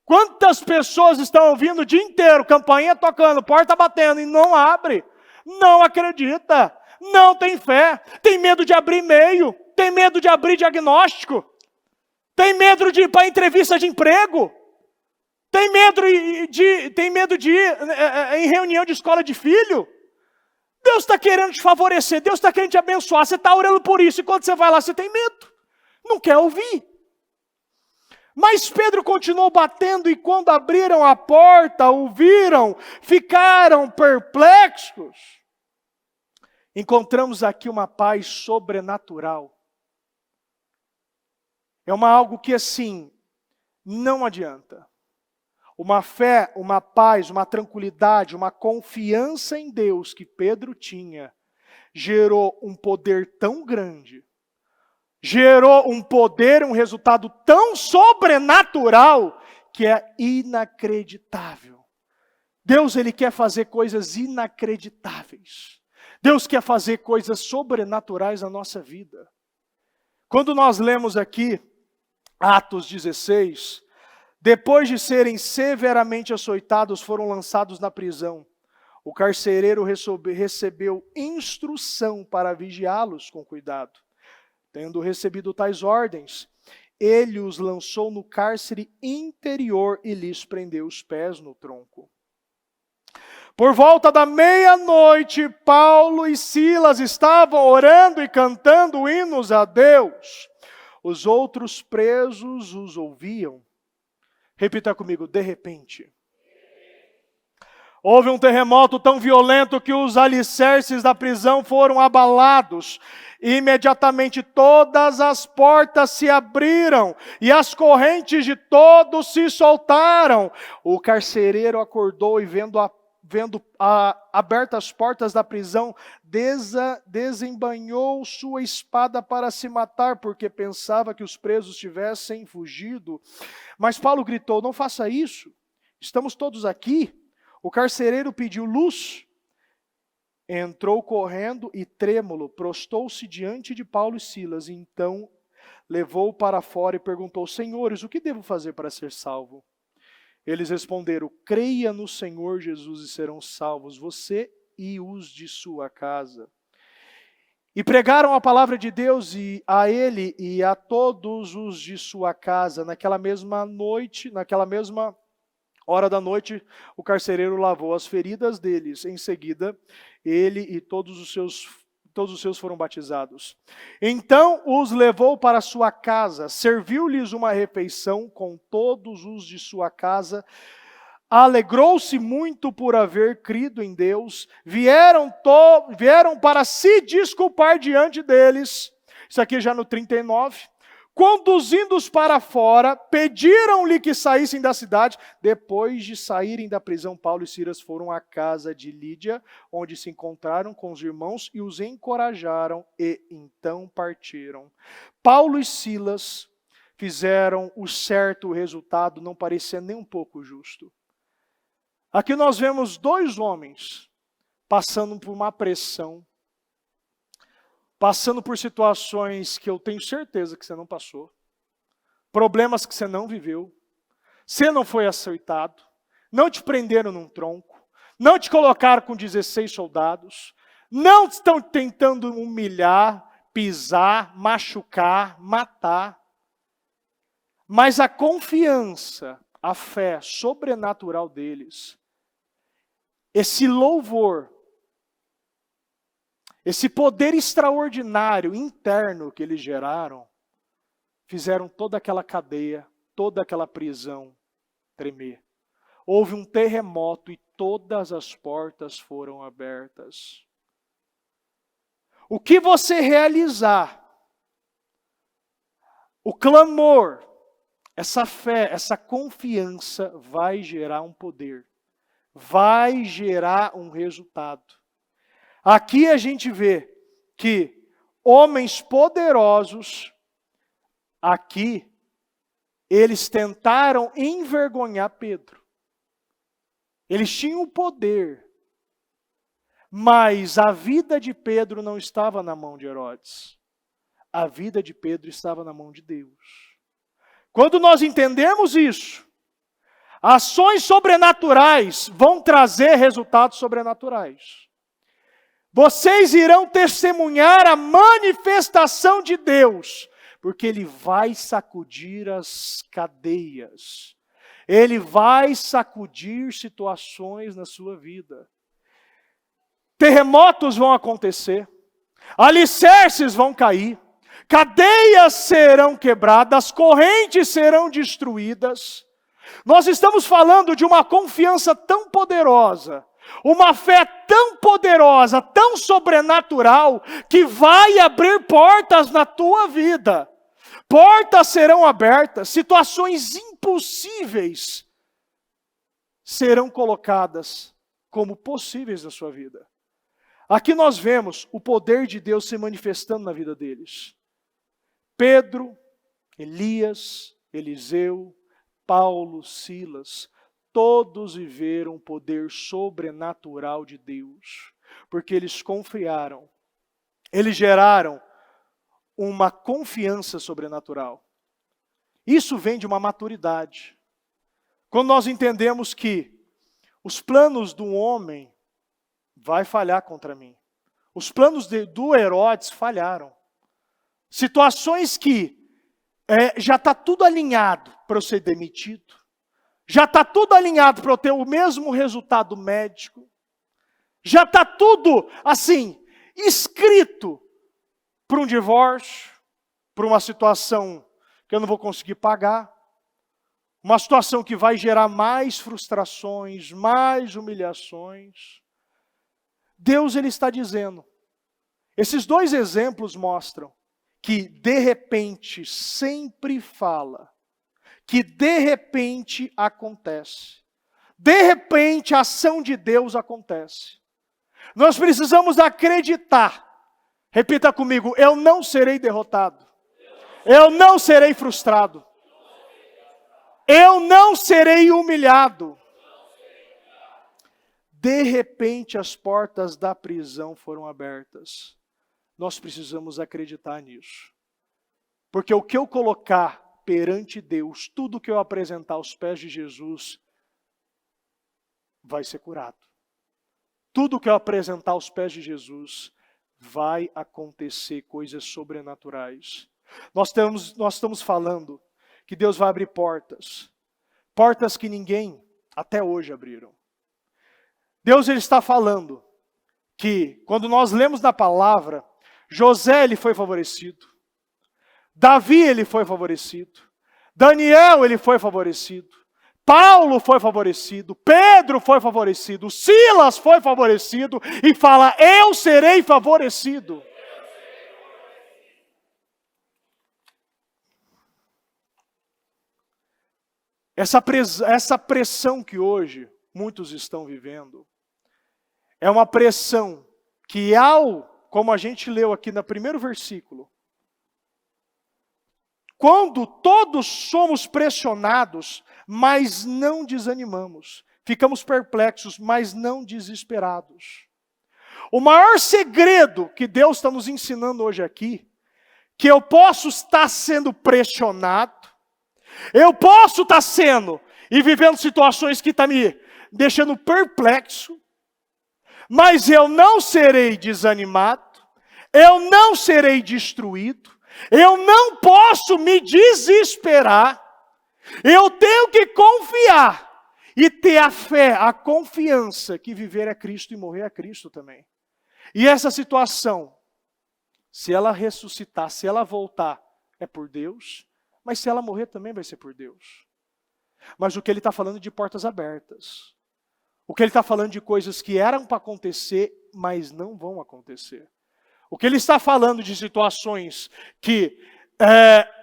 Speaker 1: Quantas pessoas estão ouvindo o dia inteiro, campainha tocando, porta batendo e não abre? Não acredita, não tem fé, tem medo de abrir e-mail, tem medo de abrir diagnóstico, tem medo de ir para entrevista de emprego, tem medo de ir em reunião de escola de filho. Deus está querendo te favorecer, Deus está querendo te abençoar, você está orando por isso, e quando você vai lá, você tem medo, não quer ouvir. Mas Pedro continuou batendo, e quando abriram a porta, ouviram, ficaram perplexos. Encontramos aqui uma paz sobrenatural. É algo que assim, não adianta. Uma fé, uma paz, uma tranquilidade, uma confiança em Deus que Pedro tinha, gerou um poder tão grande, gerou um poder, um resultado tão sobrenatural, que é inacreditável. Deus, Ele quer fazer coisas inacreditáveis. Deus quer fazer coisas sobrenaturais na nossa vida. Quando nós lemos aqui, Atos 16, depois de serem severamente açoitados, foram lançados na prisão. O carcereiro recebeu instrução para vigiá-los com cuidado. Tendo recebido tais ordens, ele os lançou no cárcere interior e lhes prendeu os pés no tronco. Por volta da meia-noite, Paulo e Silas estavam orando e cantando hinos a Deus. Os outros presos os ouviam. Repita comigo, de repente. Houve um terremoto tão violento que os alicerces da prisão foram abalados. Imediatamente todas as portas se abriram e as correntes de todos se soltaram. O carcereiro acordou e vendo abertas as portas da prisão, desembainhou sua espada para se matar, porque pensava que os presos tivessem fugido. Mas Paulo gritou, não faça isso, estamos todos aqui. O carcereiro pediu luz, entrou correndo e trêmulo, prostou-se diante de Paulo e Silas, e então levou-o para fora e perguntou, senhores, o que devo fazer para ser salvo? Eles responderam, creia no Senhor Jesus e serão salvos, você e os de sua casa. E pregaram a palavra de Deus a ele e a todos os de sua casa. Naquela mesma noite, naquela mesma hora da noite, o carcereiro lavou as feridas deles. Em seguida, ele e todos os seus foram batizados. Então os levou para sua casa, serviu-lhes uma refeição com todos os de sua casa, alegrou-se muito por haver crido em Deus, vieram para se desculpar diante deles, isso aqui já no 39, conduzindo-os para fora, pediram-lhe que saíssem da cidade. Depois de saírem da prisão, Paulo e Silas foram à casa de Lídia, onde se encontraram com os irmãos e os encorajaram, e então partiram. Paulo e Silas fizeram o certo, o resultado não parecia nem um pouco justo. Aqui nós vemos dois homens passando por uma pressão, passando por situações que eu tenho certeza que você não passou, problemas que você não viveu, você não foi açoitado, não te prenderam num tronco, não te colocaram com 16 soldados, não estão tentando humilhar, pisar, machucar, matar, mas a confiança, a fé sobrenatural deles, esse louvor, esse poder extraordinário interno que eles geraram, fizeram toda aquela cadeia, toda aquela prisão tremer. Houve um terremoto e todas as portas foram abertas. O que você realizar, o clamor, essa fé, essa confiança vai gerar um poder, vai gerar um resultado. Aqui a gente vê que homens poderosos, aqui, eles tentaram envergonhar Pedro. Eles tinham o poder, mas a vida de Pedro não estava na mão de Herodes. A vida de Pedro estava na mão de Deus. Quando nós entendemos isso, ações sobrenaturais vão trazer resultados sobrenaturais. Vocês irão testemunhar a manifestação de Deus, porque Ele vai sacudir as cadeias. Ele vai sacudir situações na sua vida. Terremotos vão acontecer, alicerces vão cair, cadeias serão quebradas, correntes serão destruídas. Nós estamos falando de uma confiança tão poderosa, uma fé tão poderosa, tão sobrenatural, que vai abrir portas na tua vida. Portas serão abertas, situações impossíveis serão colocadas como possíveis na sua vida. Aqui nós vemos o poder de Deus se manifestando na vida deles. Pedro, Elias, Eliseu, Paulo, Silas, todos viveram o poder sobrenatural de Deus, porque eles confiaram, eles geraram uma confiança sobrenatural. Isso vem de uma maturidade. Quando nós entendemos que os planos do homem vai falhar contra mim, os planos do Herodes falharam. Situações que já está tudo alinhado para eu ser demitido, já está tudo alinhado para eu ter o mesmo resultado médico. Já está tudo, assim, escrito para um divórcio, para uma situação que eu não vou conseguir pagar. Uma situação que vai gerar mais frustrações, mais humilhações. Deus, Ele está dizendo. Esses dois exemplos mostram que de repente sempre fala. Que de repente acontece. De repente a ação de Deus acontece. Nós precisamos acreditar. Repita comigo, eu não serei derrotado. Eu não serei frustrado. Eu não serei humilhado. De repente as portas da prisão foram abertas. Nós precisamos acreditar nisso. Porque o que eu colocar perante Deus, tudo que eu apresentar aos pés de Jesus, vai ser curado. Tudo que eu apresentar aos pés de Jesus, vai acontecer coisas sobrenaturais. Nós estamos falando que Deus vai abrir portas. Portas que ninguém até hoje abriram. Deus, Ele está falando que, quando nós lemos na palavra, José, ele foi favorecido. Davi, ele foi favorecido. Daniel, ele foi favorecido. Paulo foi favorecido. Pedro foi favorecido. Silas foi favorecido. E fala, eu serei favorecido. Essa pressão que hoje muitos estão vivendo, é uma pressão que como a gente leu aqui no primeiro versículo, quando todos somos pressionados, mas não desanimamos. Ficamos perplexos, mas não desesperados. O maior segredo que Deus está nos ensinando hoje aqui, que eu posso estar sendo pressionado, eu posso estar sendo e vivendo situações que estão me deixando perplexo, mas eu não serei desanimado, eu não serei destruído, eu não posso me desesperar, eu tenho que confiar e ter a fé, a confiança que viver é Cristo e morrer é Cristo também. E essa situação, se ela ressuscitar, se ela voltar, é por Deus, mas se ela morrer também vai ser por Deus. Mas o que ele está falando é de portas abertas. O que ele está falando de coisas que eram para acontecer, mas não vão acontecer. O que ele está falando de situações que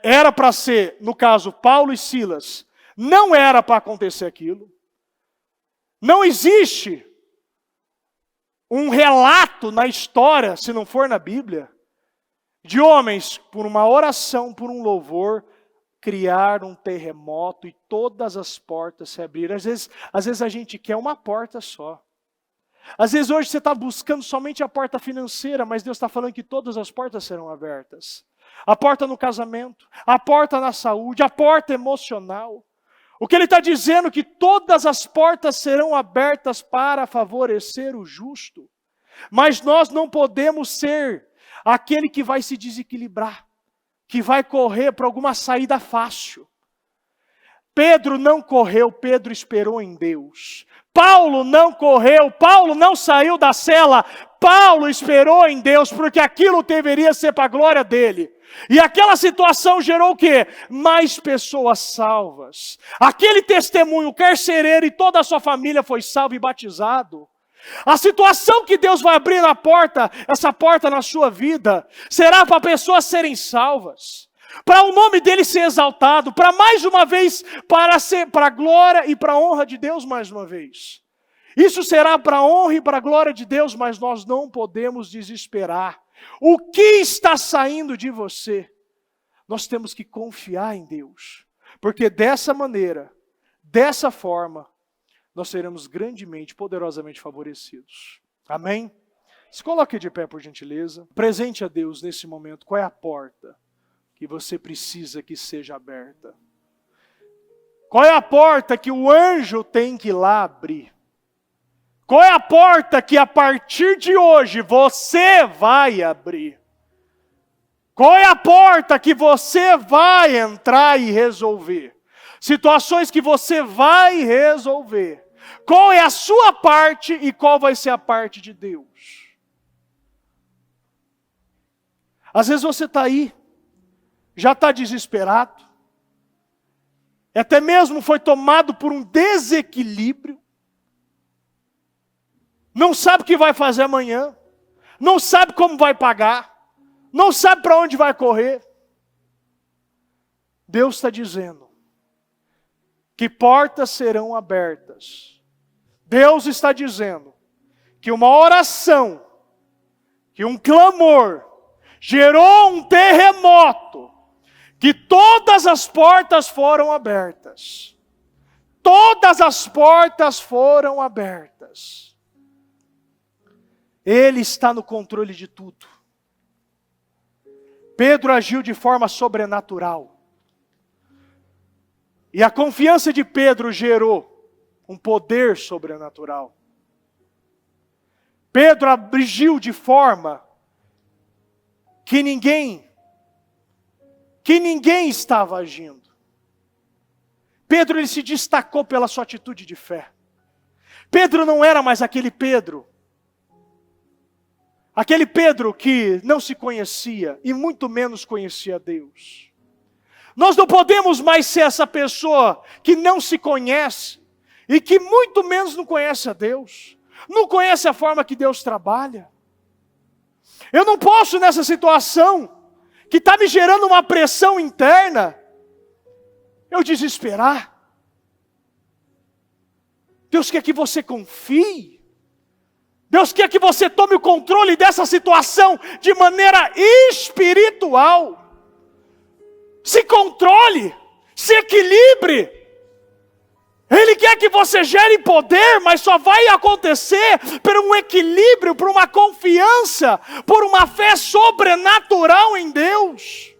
Speaker 1: era para ser, no caso, Paulo e Silas, não era para acontecer aquilo. Não existe um relato na história, se não for na Bíblia, de homens, por uma oração, por um louvor, criaram um terremoto e todas as portas se abriram. Às vezes a gente quer uma porta só. Às vezes hoje você está buscando somente a porta financeira, mas Deus está falando que todas as portas serão abertas. A porta no casamento, a porta na saúde, a porta emocional. O que ele está dizendo é que todas as portas serão abertas para favorecer o justo. Mas nós não podemos ser aquele que vai se desequilibrar, que vai correr para alguma saída fácil. Pedro não correu, Pedro esperou em Deus. Paulo não correu, Paulo não saiu da cela, Paulo esperou em Deus, porque aquilo deveria ser para a glória dele. E aquela situação gerou o quê? Mais pessoas salvas. Aquele testemunho, o carcereiro e toda a sua família foi salvo e batizado. A situação que Deus vai abrir na porta, essa porta na sua vida, será para pessoas serem salvas. Para o nome dele ser exaltado, para mais uma vez, para a glória e para a honra de Deus mais uma vez. Isso será para a honra e para a glória de Deus, mas nós não podemos desesperar. O que está saindo de você? Nós temos que confiar em Deus, porque dessa maneira, dessa forma, nós seremos grandemente, poderosamente favorecidos. Amém? Se coloque de pé, por gentileza. Presente a Deus nesse momento, qual é a porta que você precisa que seja aberta? Qual é a porta que o anjo tem que ir lá abrir? Qual é a porta que a partir de hoje você vai abrir? Qual é a porta que você vai entrar e resolver? Situações que você vai resolver. Qual é a sua parte e qual vai ser a parte de Deus? Às vezes você está aí, já está desesperado, até mesmo foi tomado por um desequilíbrio, não sabe o que vai fazer amanhã, não sabe como vai pagar, não sabe para onde vai correr. Deus está dizendo que portas serão abertas. Deus está dizendo que uma oração, que um clamor, gerou um terremoto, que todas as portas foram abertas. Todas as portas foram abertas. Ele está no controle de tudo. Pedro agiu de forma sobrenatural. E a confiança de Pedro gerou um poder sobrenatural. Pedro agiu de forma que ninguém estava agindo. Pedro ele se destacou pela sua atitude de fé. Pedro não era mais aquele Pedro que não se conhecia e muito menos conhecia Deus. Nós não podemos mais ser essa pessoa que não se conhece e que muito menos não conhece a Deus. Não conhece a forma que Deus trabalha. Eu não posso nessa situação que está me gerando uma pressão interna, eu desesperar. Deus quer que você confie. Deus quer que você tome o controle dessa situação de maneira espiritual. Se controle, se equilibre. Ele quer que você gere poder, mas só vai acontecer por um equilíbrio, por uma confiança, por uma fé sobrenatural em Deus.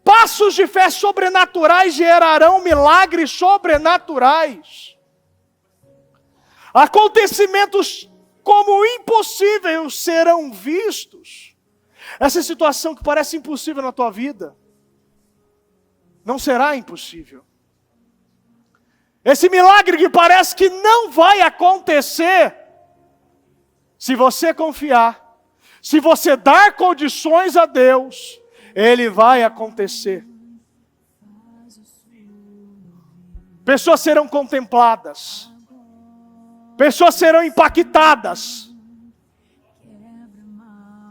Speaker 1: Passos de fé sobrenaturais gerarão milagres sobrenaturais. Acontecimentos como impossíveis serão vistos. Essa situação que parece impossível na tua vida, não será impossível. Esse milagre que parece que não vai acontecer, se você confiar, se você dar condições a Deus, ele vai acontecer. Pessoas serão contempladas. Pessoas serão impactadas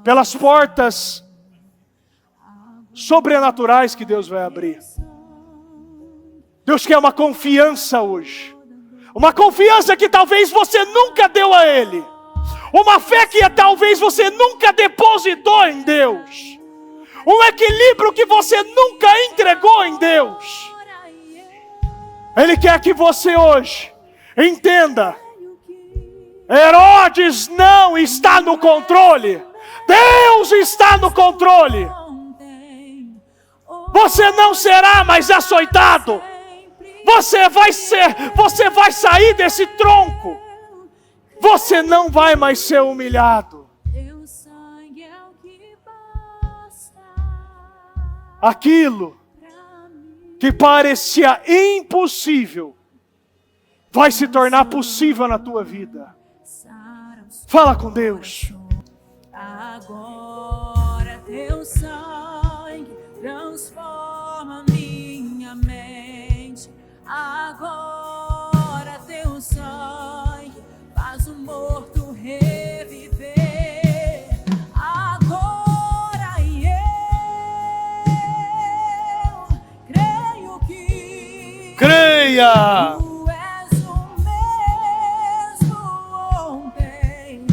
Speaker 1: pelas portas sobrenaturais que Deus vai abrir. Deus quer uma confiança hoje. Uma confiança que talvez você nunca deu a Ele. Uma fé que talvez você nunca depositou em Deus. Um equilíbrio que você nunca entregou em Deus. Ele quer que você hoje entenda: Herodes não está no controle. Deus está no controle. Você não será mais açoitado. Você vai sair desse tronco. Você não vai mais ser humilhado. Aquilo que parecia impossível vai se tornar possível na tua vida. Fala com Deus.
Speaker 2: Agora teu sangue transforma minha mente. Agora teu sangue faz o morto reviver. Agora eu creio que
Speaker 1: Creia!
Speaker 2: Tu és o mesmo ontem,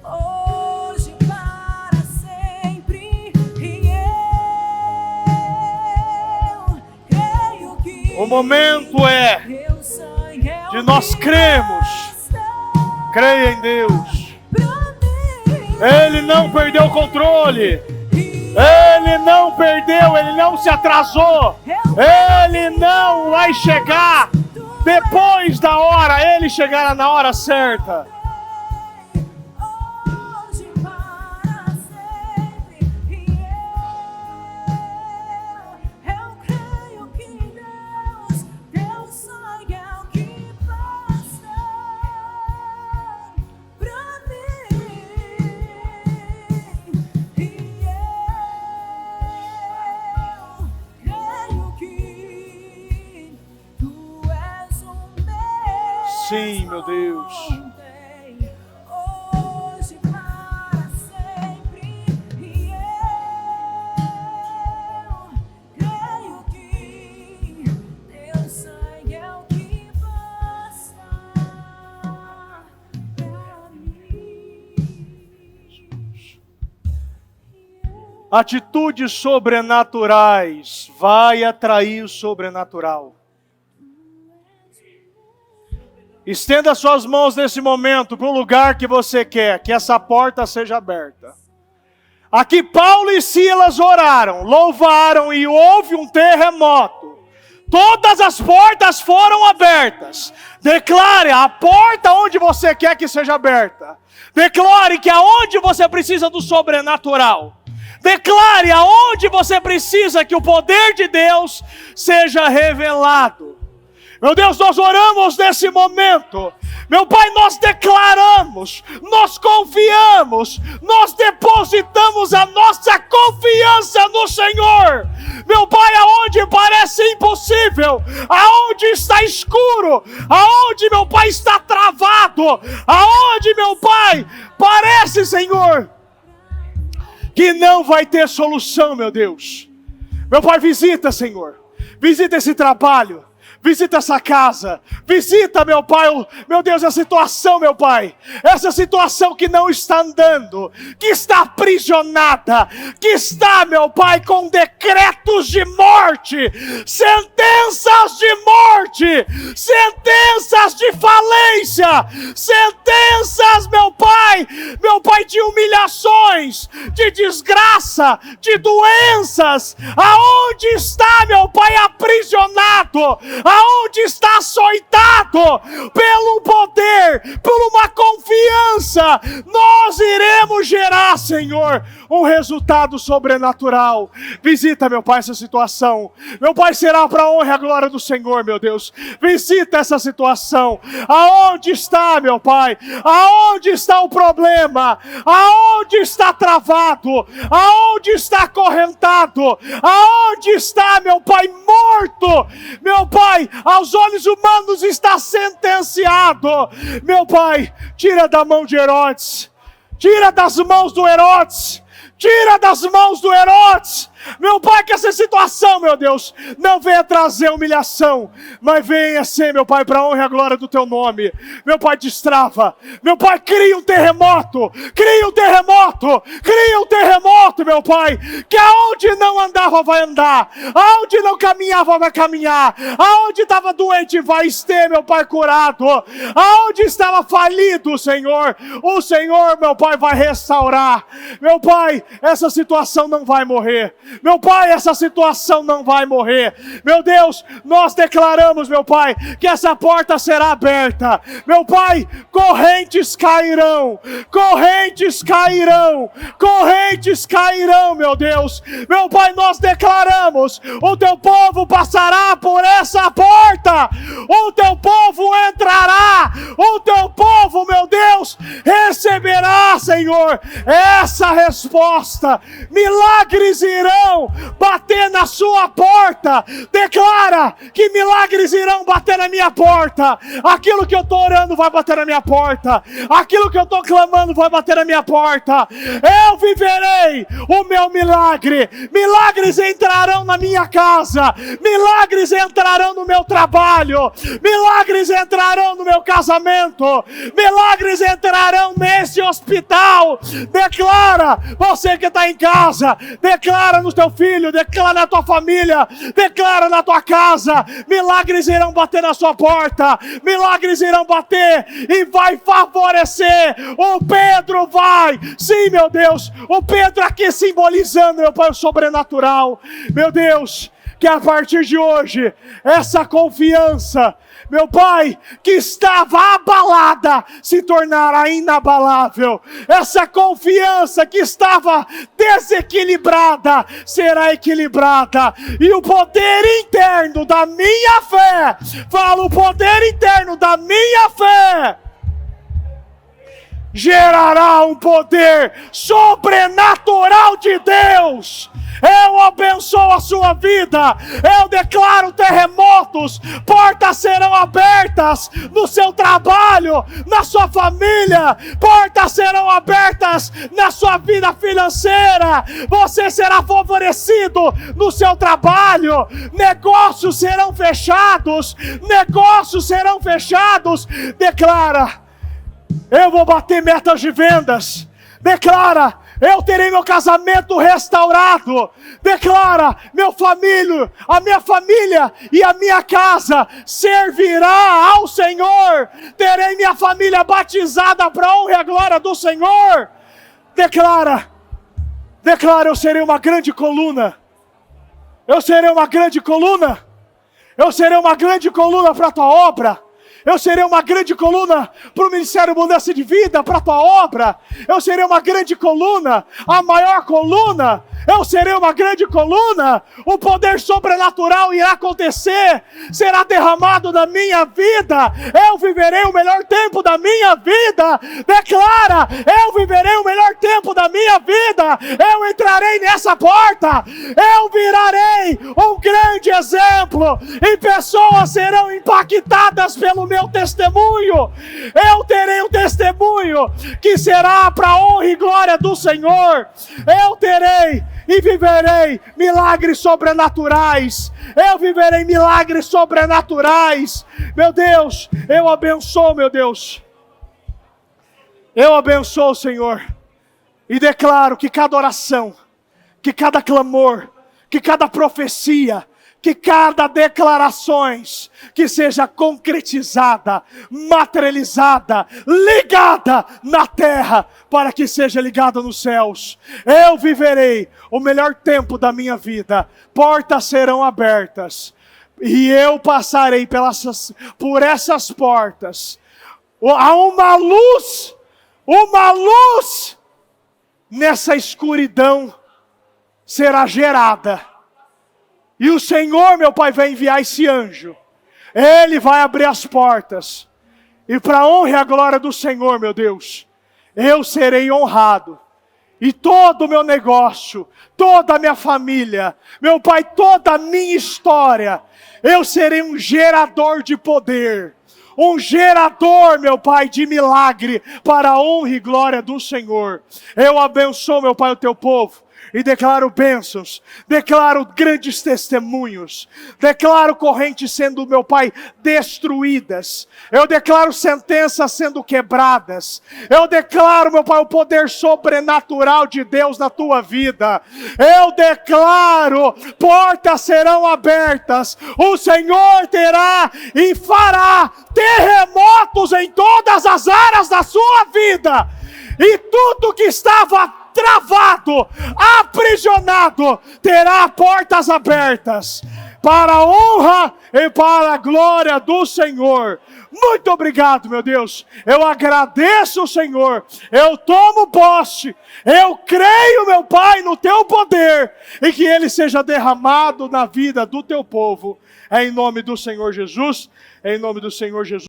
Speaker 2: hoje, para sempre. E eu creio que
Speaker 1: O momento é
Speaker 2: teu sangue é
Speaker 1: de
Speaker 2: o
Speaker 1: nós
Speaker 2: que
Speaker 1: cremos.
Speaker 2: basta
Speaker 1: Creia em Deus.
Speaker 2: pra mim.
Speaker 1: Ele não perdeu o controle. Ele não perdeu, ele não se atrasou. Ele não vai chegar depois da hora, ele chegará na hora certa.
Speaker 2: Hoje, para sempre. E eu creio que Deus, teu sangue é o que basta pra mim. E eu creio que tu és o mesmo.
Speaker 1: Sim, meu Deus.
Speaker 2: Ontem, hoje, para sempre. E eu creio que teu sangue é o que basta pra mim.
Speaker 1: Atitudes sobrenaturais vai atrair o sobrenatural. Estenda suas mãos nesse momento para o lugar que você quer, que essa porta seja aberta. Aqui Paulo e Silas oraram, louvaram e houve um terremoto. Todas as portas foram abertas. Declare a porta onde você quer que seja aberta. Declare que aonde você precisa do sobrenatural. Declare aonde você precisa que o poder de Deus seja revelado. Meu Deus, nós oramos nesse momento. Meu Pai, nós declaramos, nós confiamos, nós depositamos a nossa confiança no Senhor. Meu Pai, aonde parece impossível, aonde está escuro, aonde, meu Pai, está travado, aonde, meu Pai, parece, Senhor, que não vai ter solução, meu Deus. Meu Pai, visita, Senhor, visita esse trabalho. visita essa casa, visita, meu Pai, meu Deus, a situação, meu Pai, essa situação que não está andando, que está aprisionada, que está, meu Pai, com decretos de morte, sentenças de morte, sentenças de falência, sentenças, meu Pai, de humilhações, de desgraça, de doenças. Aonde está, meu Pai, aprisionado? Aonde está açoitado pelo poder, por uma confiança? Nós iremos gerar, Senhor, um resultado sobrenatural. Visita, meu Pai, essa situação. Meu Pai, será para a honra e a glória do Senhor, meu Deus. Visita essa situação. Aonde está, meu Pai? Aonde está o problema? Aonde está travado? Aonde está acorrentado? Aonde está, meu Pai, morto? Meu Pai, aos olhos humanos está sentenciado. Meu Pai, tira da mão de Herodes. Tira das mãos do Herodes. Tira das mãos do Herodes. Meu Pai, que essa situação, meu Deus, não venha trazer humilhação, mas venha ser, meu Pai, para a honra e a glória do Teu nome. Meu Pai, destrava. Meu Pai, cria um terremoto. Cria um terremoto. Cria um terremoto, meu Pai, que aonde não andava vai andar, aonde não caminhava vai caminhar, aonde estava doente vai ter, meu Pai, curado, aonde estava falido, Senhor, o Senhor, meu Pai, vai restaurar. Meu Pai, essa situação não vai morrer. Meu Pai, essa situação não vai morrer. Meu Deus, nós declaramos, meu Pai, que essa porta será aberta. Meu Pai, correntes cairão, correntes cairão, correntes cairão, meu Deus. Meu Pai, nós declaramos, o Teu povo passará por essa porta, o Teu povo entrará, o Teu povo, meu Deus, receberá, Senhor, essa resposta. Milagres irão bater na sua porta. Declara que milagres irão bater na minha porta. Aquilo que eu estou orando vai bater na minha porta. Aquilo que eu estou clamando vai bater na minha porta. Eu viverei o meu milagre. Milagres entrarão na minha casa. Milagres entrarão no meu trabalho. Milagres entrarão no meu casamento. Milagres entrarão nesse hospital. Declara, você que está em casa, declara no teu filho, declara na tua família, declara na tua casa. Milagres irão bater na sua porta. Milagres irão bater e vai favorecer. O Pedro vai, sim, meu Deus, o Pedro aqui simbolizando, meu Pai, o sobrenatural. Meu Deus, que a partir de hoje, essa confiança, meu Pai, que estava abalada, se tornará inabalável. Essa confiança que estava desequilibrada, será equilibrada. E o poder interno da minha fé, fala, o poder interno da minha fé, gerará um poder sobrenatural de Deus. Eu abençoo a sua vida. Eu declaro terremotos. Portas serão abertas no seu trabalho, na sua família. Portas serão abertas na sua vida financeira. Você será favorecido no seu trabalho. Negócios serão fechados. Negócios serão fechados. Declara: eu vou bater metas de vendas. Declara: eu terei meu casamento restaurado. Declara: a minha família e a minha casa servirá ao Senhor. Terei minha família batizada para a honra e a glória do Senhor. Declara: eu serei uma grande coluna. Eu serei uma grande coluna. Eu serei uma grande coluna para a tua obra. Eu serei uma grande coluna para o Ministério Abundância de Vida, para a tua obra. Eu serei uma grande coluna, a maior coluna. Eu serei uma grande coluna. O poder sobrenatural irá acontecer, será derramado na minha vida. Eu viverei o melhor tempo da minha vida. Declara: eu viverei o melhor tempo da minha vida. Eu entrarei nessa porta. Eu virarei um grande exemplo e pessoas serão impactadas pelo meu testemunho. Eu terei um testemunho que será para a honra e glória do Senhor. Eu terei e viverei milagres sobrenaturais. Eu viverei milagres sobrenaturais. Meu Deus, eu abençoo, meu Deus. Eu abençoo, Senhor, e declaro que cada oração, que cada clamor, que cada profecia, que cada declarações que seja concretizada, materializada, ligada na terra, para que seja ligada nos céus. Eu viverei o melhor tempo da minha vida. Portas serão abertas e eu passarei por essas portas. Há uma luz nessa escuridão será gerada. E o Senhor, meu Pai, vai enviar esse anjo. Ele vai abrir as portas. E para a honra e a glória do Senhor, meu Deus, eu serei honrado. E todo o meu negócio, toda a minha família, meu Pai, toda a minha história, eu serei um gerador de poder. Um gerador, meu Pai, de milagre, para a honra e glória do Senhor. Eu abençoo, meu Pai, o teu povo. E declaro bênçãos, declaro grandes testemunhos, declaro correntes sendo, meu Pai, destruídas. Eu declaro sentenças sendo quebradas. Eu declaro, meu Pai, o poder sobrenatural de Deus na tua vida. Eu declaro, portas serão abertas. O Senhor terá e fará terremotos em todas as áreas da sua vida. E tudo que estava travado, aprisionado, terá portas abertas, para a honra e para a glória do Senhor. Muito obrigado, meu Deus. Eu agradeço o Senhor. Eu tomo posse. Eu creio, meu Pai, no teu poder, e que ele seja derramado na vida do teu povo. É em nome do Senhor Jesus. É em nome do Senhor Jesus.